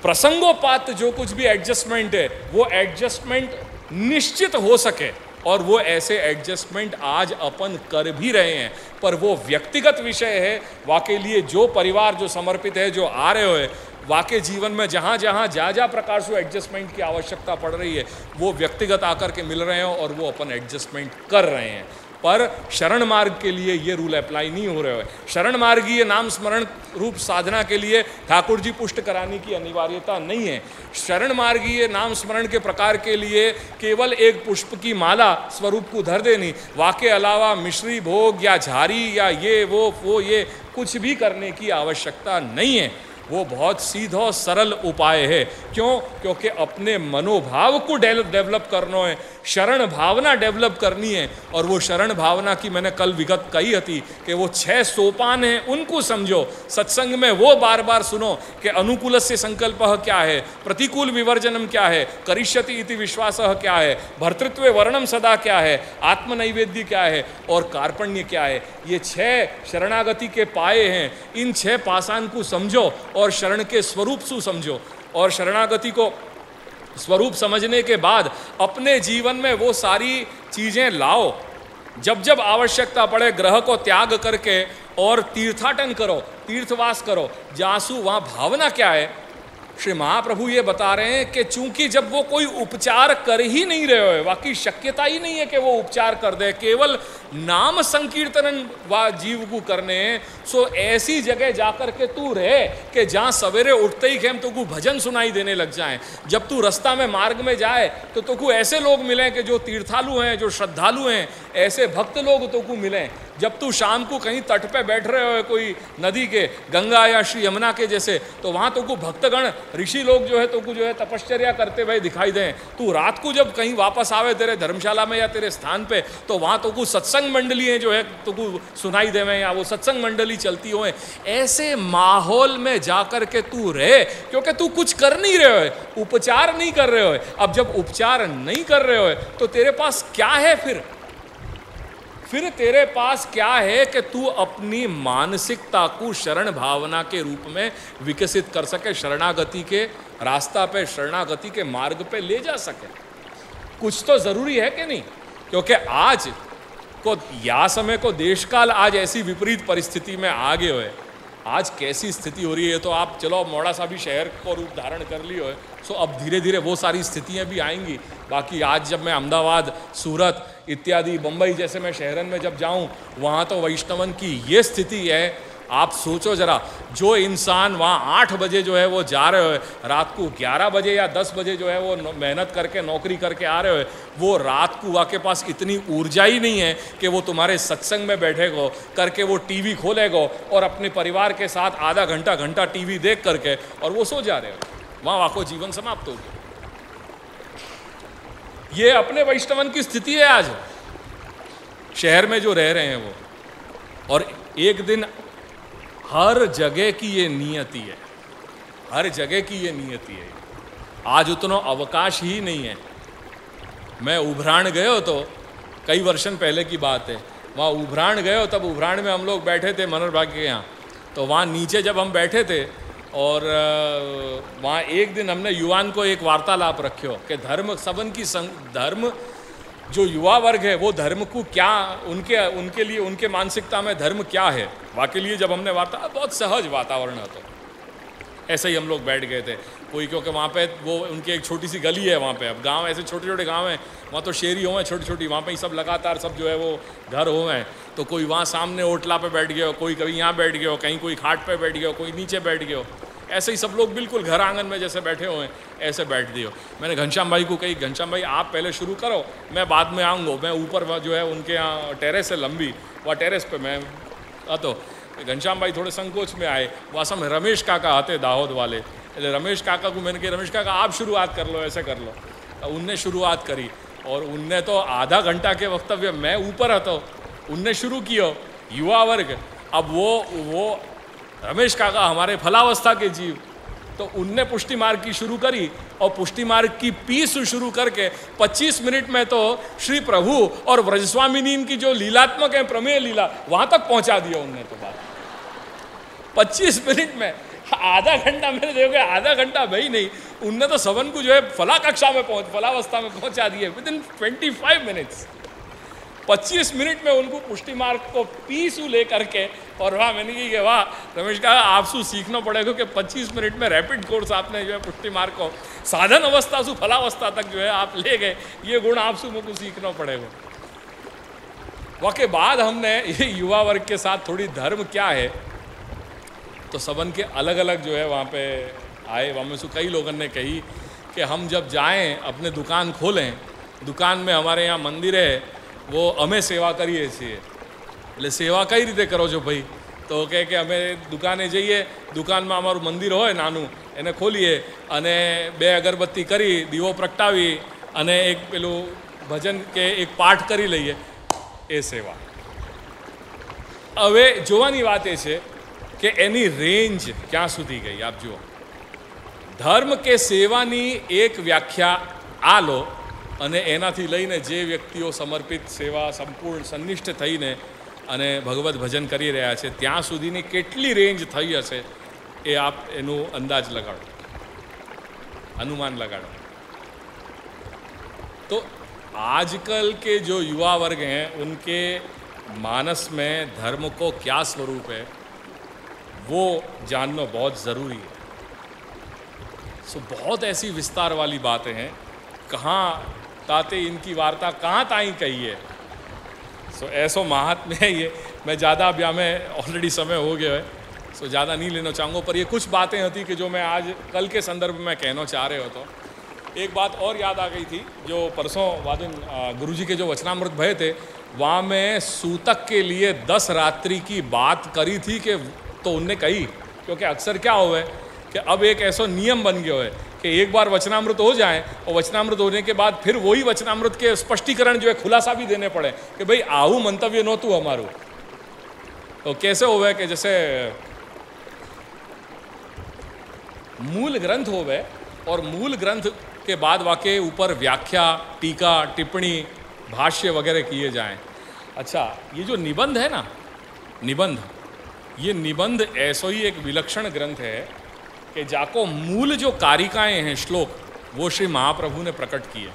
प्रसंगोपात जो कुछ भी एडजस्टमेंट है वो एडजस्टमेंट निश्चित हो सके और वो ऐसे एडजस्टमेंट आज अपन कर भी रहे हैं, पर वो व्यक्तिगत विषय है। वाके लिए जो परिवार जो समर्पित है, जो आ रहे हो वाके जीवन में जहाँ जहाँ प्रकार से एडजस्टमेंट की आवश्यकता पड़ रही है वो व्यक्तिगत आकर के मिल रहे हैं और वो अपन एडजस्टमेंट कर रहे हैं। पर शरण मार्ग के लिए ये रूल अप्लाई नहीं हो रहे हो। शरण मार्गीय नाम स्मरण रूप साधना के लिए ठाकुर जी पुष्ट कराने की अनिवार्यता नहीं है। शरण मार्गीय नाम स्मरण के प्रकार के लिए केवल एक पुष्प की माला स्वरूप को धर देनी, वाके अलावा मिश्री भोग या झारी या ये वो ये कुछ भी करने की आवश्यकता नहीं है। वो बहुत सीधा सरल उपाय है। क्यों? क्योंकि अपने मनोभाव को डेवलप करना है, शरण भावना डेवलप करनी है। और वो शरण भावना की मैंने कल विगत कही थी कि वो 6 सोपान हैं, उनको समझो। सत्संग में वो बार बार सुनो कि अनुकूलस्य संकल्पः क्या है, प्रतिकूल विवर्जनम क्या है, करिष्यति इति विश्वासः क्या है, भर्तृत्व वर्णम सदा क्या है, आत्मनैवेद्य क्या है और कार्पण्य क्या है। ये 6 शरणागति के पाए हैं। इन 6 पासान को समझो और शरण के स्वरूप से समझो। और शरणागति को स्वरूप समझने के बाद अपने जीवन में वो सारी चीज़ें लाओ। जब जब आवश्यकता पड़े ग्रह को त्याग करके और तीर्थाटन करो, तीर्थवास करो। जासु वहाँ भावना क्या है? श्री महाप्रभु ये बता रहे हैं कि चूंकि जब वो कोई उपचार कर ही नहीं रहे हो, बाकी शक्यता ही नहीं है कि वो उपचार कर दे, केवल नाम संकीर्तन व जीव को करने, सो ऐसी जगह जाकर के तू रहे कि जहाँ सवेरे उठते ही खेम तो को भजन सुनाई देने लग जाए। जब तू रास्ता में मार्ग में जाए तो को ऐसे लोग मिलें कि जो तीर्थालु हैं, जो श्रद्धालु हैं, ऐसे भक्त लोग तो को मिलें जब तू शाम को कहीं तट पे बैठ रहे हो कोई नदी के, गंगा या श्री यमुना के जैसे, तो वहाँ तो को भक्तगण ऋषि लोग जो है तो को जो है तपश्चर्या करते हुए दिखाई दें। तू रात को जब कहीं वापस आवे तेरे धर्मशाला में या तेरे स्थान पे, तो वहाँ तो को सत्संग मंडली जो है तो को सुनाई देवे या वो सत्संग मंडली चलती हो। ऐसे माहौल में जाकर के तू रहे, क्योंकि तू कुछ कर नहीं रहे हो, उपचार नहीं कर रहे हो। अब जब उपचार नहीं कर रहे हो तो तेरे पास क्या है फिर तेरे पास क्या है कि तू अपनी मानसिकता को शरण भावना के रूप में विकसित कर सके, शरणागति के रास्ता पे, शरणागति के मार्ग पे ले जा सके। कुछ तो जरूरी है कि नहीं? क्योंकि आज को या समय को देश काल आज ऐसी विपरीत परिस्थिति में आ गए हुए। आज कैसी स्थिति हो रही है तो आप चलो मोड़ा सा भी शहर को रूप धारण कर लियो है, सो अब धीरे धीरे वो सारी स्थितियां भी आएंगी। बाकी आज जब मैं अहमदाबाद, सूरत इत्यादि, बम्बई जैसे मैं शहरन में जब जाऊं, वहाँ तो वैष्णवन की ये स्थिति है। आप सोचो जरा, जो इंसान वहाँ 8 बजे जो है वो जा रहे हो, रात को 11 बजे या 10 बजे जो है वो मेहनत करके नौकरी करके आ रहे हो, वो रात को आपके पास इतनी ऊर्जा ही नहीं है कि वो तुम्हारे सत्संग में बैठेगो करके वो टीवी खोलेगो और अपने परिवार के साथ आधा घंटा टीवी देख करके और वो सो जा रहे हो, वहाँ वाको जीवन समाप्त हो गया। ये अपने वैष्णवन की स्थिति है आज शहर में जो रह रहे हैं वो। और एक दिन हर जगह की ये नियति है, हर जगह की ये नियति है। आज उतना अवकाश ही नहीं है। मैं उभराण गए हो तो कई वर्षन पहले की बात है, वहाँ उभराण गए हो, तब उभराण में हम लोग बैठे थे मनोहर भाग्य के यहाँ। तो वहाँ नीचे जब हम बैठे थे और वहाँ एक दिन हमने युवान को एक वार्तालाप रखे हो कि धर्म सबन की धर्म जो युवा वर्ग है वो धर्म को क्या, उनके लिए उनके मानसिकता में धर्म क्या है, वाकई लिए जब हमने वार्ता, बहुत सहज वातावरण है। तो ऐसे ही हम लोग बैठ गए थे। कोई क्योंकि वहाँ पे वो उनकी एक छोटी सी गली है वहाँ पे, अब गांव ऐसे छोटे छोटे गांव हैं, वहाँ तो शेरी हो हैं छोटी छोटी, वहाँ पे ही सब लगातार सब जो है वो घर हो हैं। तो कोई वहाँ सामने ओटला पे बैठ गया हो, कोई कभी यहाँ बैठ गया हो, कहीं कोई खाट पे बैठ गया हो, कोई नीचे बैठ गया हो। ऐसे ही सब लोग बिल्कुल घर आंगन में जैसे बैठे हुए हैं ऐसे बैठ दिए हो। मैंने घनश्याम भाई को कही, घनश्याम भाई आप पहले शुरू करो, मैं बाद में आऊँगा। मैं ऊपर जो है उनके यहाँ टेरेस है लंबी, वह टेरेस पे मैं तो घनश्याम भाई थोड़े संकोच में आए। वहाँ सब रमेश काका आते दाहोद वाले, रमेश काका को मैंने कहा रमेश काका आप शुरुआत कर लो, ऐसे कर लो। उनने शुरुआत करी और उनने तो आधा घंटा के वक्तव्य मैं ऊपर था, उनने शुरू किया युवा वर्ग। अब वो रमेश काका हमारे फलावस्था के जीव, तो उनने पुष्टि मार्ग की शुरू करी और पुष्टि मार्ग की पीस शुरू करके 25 मिनट में तो श्री प्रभु और व्रजस्वामिनी की जो लीलात्मक है प्रमेय लीला वहाँ तक पहुँचा दिया उनने। तो बात 25 मिनट में, आधा घंटा मैंने देखो आधा घंटा भाई नहीं, उनने तो सबन को जो है फला कक्षा में फलावस्था में पहुँचा दिए विदिन 25 मिनट्स। 25 मिनट में उनको पुष्टि मार्ग को पीसू ले करके, और वहाँ मैंने कही कि वाह रमेश का आपसू सीखना पड़ेगा कि 25 मिनट में रैपिड कोर्स आपने जो है पुष्टि मार्ग को साधन अवस्था से फलावस्था तक जो है आप ले गए, ये गुण आपसू मुझको सीखना पड़ेगा। वाके बाद हमने ये युवा वर्ग के साथ थोड़ी धर्म क्या है तो सबन के अलग अलग जो है वहाँ पे आए। वहाँ में से कई लोगों ने कही कि हम जब जाएं अपने दुकान खोलें, दुकान में हमारे यहाँ मंदिर है वो हमें सेवा करिए છીએ એટલે સેવા કઈ રીતે કરો છો ભાઈ? તો કહે કે અમે દુકાને જઈએ, દુકાનમાં અમારું મંદિર હોય નાનું એને ખોલીએ અને 2 અગરબત્તી કરી દીવો પ્રગટાવી અને એક પેલું ભજન કે એક પાઠ કરી લઈએ, એ સેવા। હવે જોવાની વાત એ છે કે એની રેન્જ ક્યાં સુધી ગઈ। આપ જુઓ, ધર્મ કે સેવાની એક વ્યાખ્યા આ લો અને એનાથી લઈને જે વ્યક્તિઓ સમર્પિત સેવા સંપૂર્ણ સન્નિષ્ઠ થઈને અને ભગવત ભજન કરી રહ્યા છે ત્યાં સુધીની કેટલી રેન્જ થઈ હશે એ આપ એનું અંદાજ લગાડો, अनुमान लगाड़ो। तो आजकल के जो युवा वर्ग हैं उनके मानस में धर्म को क्या स्वरूप है वो जानना बहुत ज़रूरी है। सो बहुत ऐसी विस्तार वाली बातें हैं, कहाँ ताते इनकी वार्ता कहाँ ताई कही है। सो ऐसो महात्म्य है ये। मैं ज़्यादा अब यहाँ में ऑलरेडी समय हो गया है, सो ज़्यादा नहीं लेना चाहूँगा, पर ये कुछ बातें होती कि जो मैं आज कल के संदर्भ में कहना चाह रहे हो। तो एक बात और याद आ गई थी, जो परसों वादिन गुरुजी के जो वचनामृत भय थे, वहाँ में सूतक के लिए 10 रात्रि की बात करी थी कि तो उनने कही, क्योंकि अक्सर क्या हुआ है कि अब एक ऐसा नियम बन गया है कि एक बार वचनामृत हो जाए और वचनामृत होने के बाद फिर वही वचनामृत के स्पष्टीकरण जो है खुलासा भी देने पड़े कि भाई आहू मंतव्य नो तू हमारू। तो कैसे होवे कि जैसे मूल ग्रंथ होवे और मूल ग्रंथ के बाद वाके ऊपर व्याख्या, टीका, टिप्पणी, भाष्य वगैरह किए जाएं। अच्छा, ये जो निबंध है ना, निबंध, ये निबंध ऐसा ही एक विलक्षण ग्रंथ है कि जाको मूल जो कारिकाएं हैं, श्लोक, वो श्री महाप्रभु ने प्रकट किए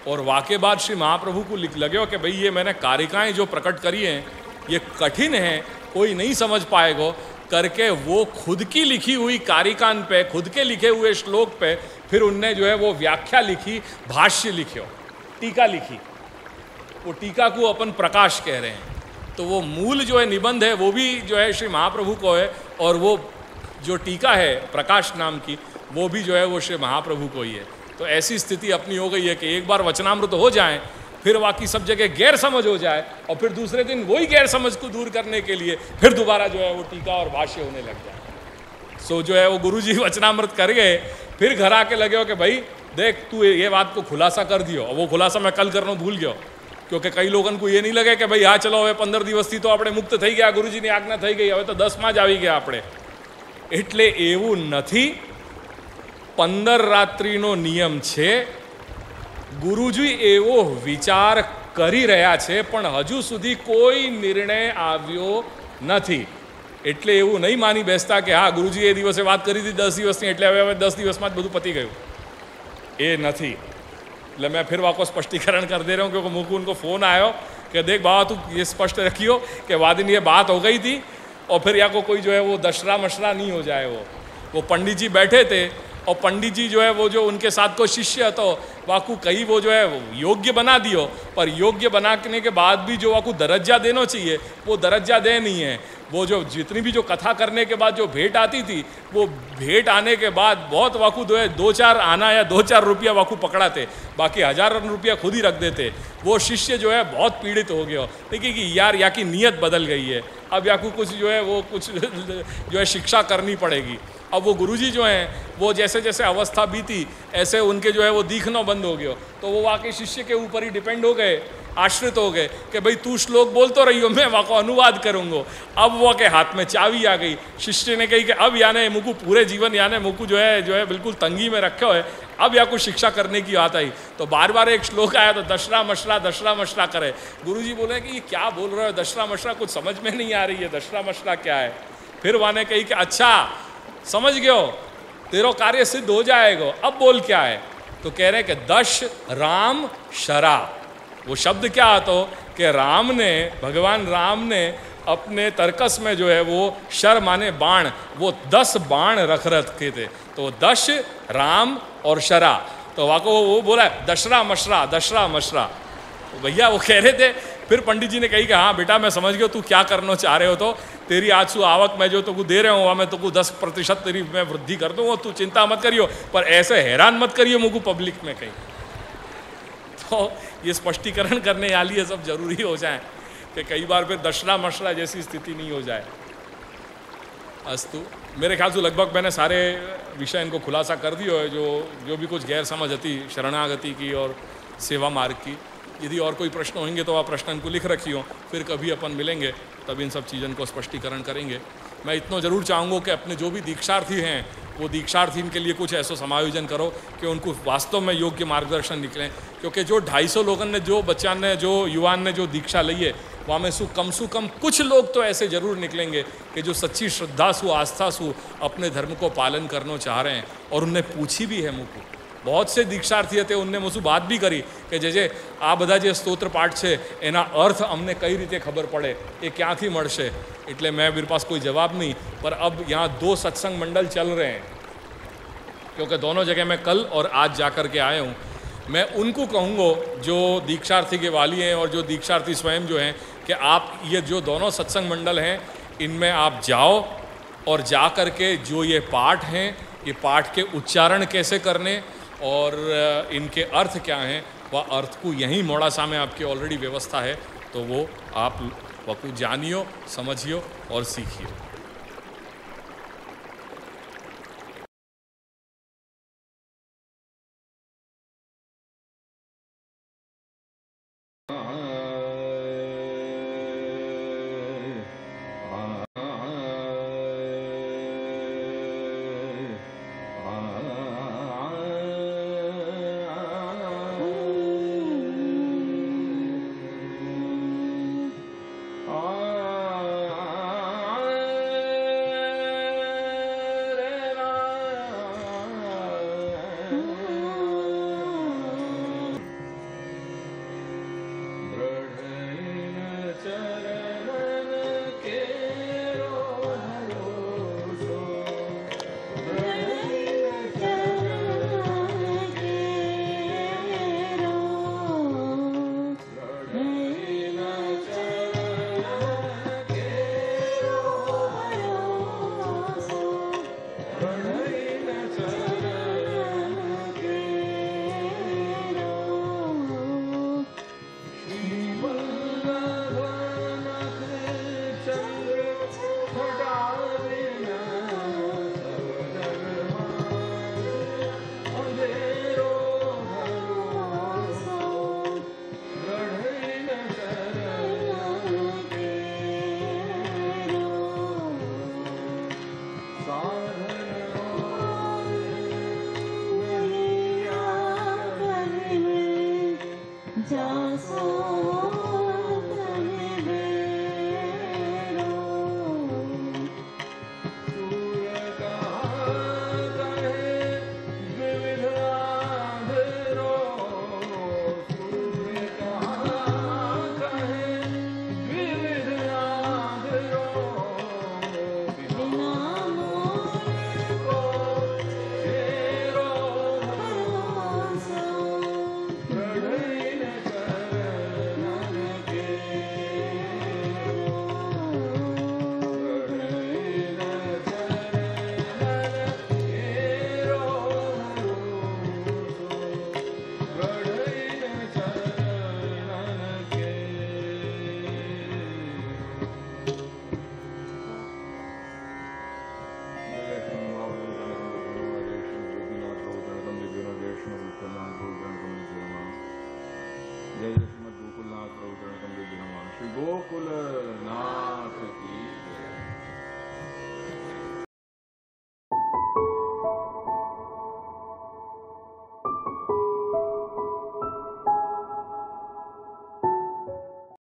और वाके बाद श्री महाप्रभु को लिख लगे हो कि भाई ये मैंने कारिकाएं जो प्रकट करी हैं ये कठिन है, कोई नहीं समझ पाएगा करके वो खुद की लिखी हुई कारिकान पे, खुद के लिखे हुए श्लोक पे फिर उनने जो है वो व्याख्या लिखी, भाष्य लिखे, टीका लिखी। वो टीका को अपन प्रकाश कह रहे हैं। तो वो मूल जो है निबंध है वो भी जो है श्री महाप्रभु को है और वो जो टीका है प्रकाश नाम की वो भी जो है वो श्री महाप्रभु को ही है। तो ऐसी स्थिति अपनी हो गई है कि एक बार वचनामृत हो जाए फिर बाकी सब जगह गैर समझ हो जाए और फिर दूसरे दिन वही गैर समझ को दूर करने के लिए फिर दोबारा जो है वो टीका और भाष्य होने लग जाए। सो जो है वो गुरुजी वचनामृत कर गए, फिर घर आके लगे हो कि भाई देख तू ये बात को खुलासा कर दियो, और वो खुलासा मैं कल करना भूल गया क्योंकि कई लोगों को ये नहीं लगे कि भाई हाँ चलो હવે 15 દિવસથી તો આપણે મુક્ત થઈ ગયા, ગુરુજીની આજ્ઞા થઈ ગઈ, હવે તો 10માં જ આવી ગયા આપણે। એટલે એવું નથી, 15 રાત્રિનો નિયમ છે। ગુરુજી એવો વિચાર કરી રહ્યા છે પણ હજુ સુધી કોઈ નિર્ણય આવ્યો નથી। એટલે એવું નહીં માની બેસતા કે હા ગુરુજી એ દિવસે વાત કરી હતી 10 દિવસની એટલે હવે 10 દિવસમાં જ બધું પતી ગયું, એ નથી। એટલે मैं फिर वाको स्पष्टीकरण कर दे रहा हूँ क्योंकि मुझको उनको फ़ोन आया कि देख बाबा तू ये स्पष्ट रखियो कि वादिन ये बात हो गई थी और फिर या को कोई जो है वो दशरा मशरा नहीं हो जाए। वो पंडित जी बैठे थे और पंडित जी जो है वो जो उनके साथ को शिष्य तो वाकू कहीं वो जो है योग्य बना दियो, पर योग्य बनाने के बाद भी जो वाकू दरज्जा देना चाहिए वो दरज्जा दे नहीं है। वो जो जितनी भी जो कथा करने के बाद जो भेंट आती थी वो भेंट आने के बाद बहुत वाकू जो है 2-4 आना या 2-4 रुपया वाकू पकड़ाते, बाकी 1000 रुपया खुद ही रख देते। वो शिष्य जो है बहुत पीड़ित हो गया, देखिए कि यार या की नीयत बदल गई है, अब या को कुछ जो है वो कुछ जो है शिक्षा करनी पड़ेगी। अब वो गुरुजी जो हैं वो जैसे जैसे अवस्था बीती ऐसे उनके जो है वो दिखना बंद हो गया, तो वो वाकई शिष्य के ऊपर ही डिपेंड हो गए, आश्रित हो गए कि भाई तू श्लोक बोल तो रही हो, मैं वहाँ को अनुवाद करूँगा। अब वो के हाथ में चाबी आ गई। शिष्य ने कही कि अब याने मुझको पूरे जीवन याने मुझको जो है बिल्कुल तंगी में रखा है, अब या कुछ शिक्षा करने की बात आई। तो बार बार एक श्लोक आया तो दशरा मशरा करे। गुरुजी बोले कि ये क्या बोल रहे हो, दशरा मशरा कुछ समझ में नहीं आ रही है, दशरा मशरा क्या है। फिर वहाँ ने कही कि अच्छा समझ गयो, तेरा कार्य सिद्ध हो जाएगा, अब बोल क्या है। तो कह रहे कि दश राम शरा, वो शब्द क्या आता कि राम ने, भगवान राम ने अपने तर्कस में जो है वो शर माने बाण, वो 10 बाण रख रखे थे, तो 10 राम और शरा। तो वाको वो बोला दशरा मशरा। तो भैया वो कह रहे थे, फिर पंडित जी ने कही कि हाँ बेटा मैं समझ गया तू क्या करना चाह रहे हो, तो तेरी आज सु आवक मैं जो तुमको दे रहा हूँ वहाँ मैं तुमको 10% तेरी मैं वृद्धि कर दूँगा, तू चिंता मत करियो, पर ऐसे हैरान मत करियो मुझको पब्लिक में कहीं। तो ये स्पष्टीकरण करने वाली ये सब जरूरी हो जाए कि कई बार फिर दशरा मशरा जैसी स्थिति नहीं हो जाए। अस्तु, मेरे ख्याल से लगभग मैंने सारे विषय इनको खुलासा कर दिया है, जो भी कुछ गैर समझ थी शरणागति की और सेवा मार्ग की। यदि और कोई प्रश्न होंगे तो आप प्रश्न इनको लिख रखियो, फिर कभी अपन मिलेंगे तब इन सब चीज़ों को स्पष्टीकरण करेंगे। मैं इतना ज़रूर चाहूँगा कि अपने जो भी दीक्षार्थी हैं वो दीक्षार्थी के लिए कुछ ऐसा समायोजन करो कि उनको वास्तव में योग्य मार्गदर्शन निकलें, क्योंकि जो 250 लोगों ने, जो बच्चा ने, जो युवान ने जो दीक्षा ली है वहाँ में कम से कम कुछ लोग तो ऐसे ज़रूर निकलेंगे कि जो सच्ची श्रद्धा सु आस्था सु अपने धर्म को पालन करना चाह रहे हैं। और उनने पूछी भी है मुझको, बहुत से दीक्षार्थी थे उनने मुझसे बात भी करी कि जैसे आ बधा जे स्तोत्र पाठ है एना अर्थ अमने कई रीते खबर पड़े, ये क्यांथी मळशे। એટલે मैं मेरे पास कोई जवाब नहीं, पर अब यहाँ 2 सत्संग मंडल चल रहे हैं, क्योंकि दोनों जगह मैं कल और आज जा कर के आया हूँ। मैं उनको कहूँगा जो दीक्षार्थी के वाली हैं और जो दीक्षार्थी स्वयं जो हैं कि आप ये जो दोनों सत्संग मंडल हैं इनमें आप जाओ और जा कर के जो ये पाठ हैं, ये पाठ के उच्चारण कैसे करने और इनके अर्थ क्या हैं, वह अर्थ को यहीं मोड़ासा में आपकी ऑलरेडी व्यवस्था है, तो वो आप वह जानियो, समझियो और सीखियो। जय श्रीमद् गोकुलनाथ प्रभु चरणकमल श्री गोकुलनाथ।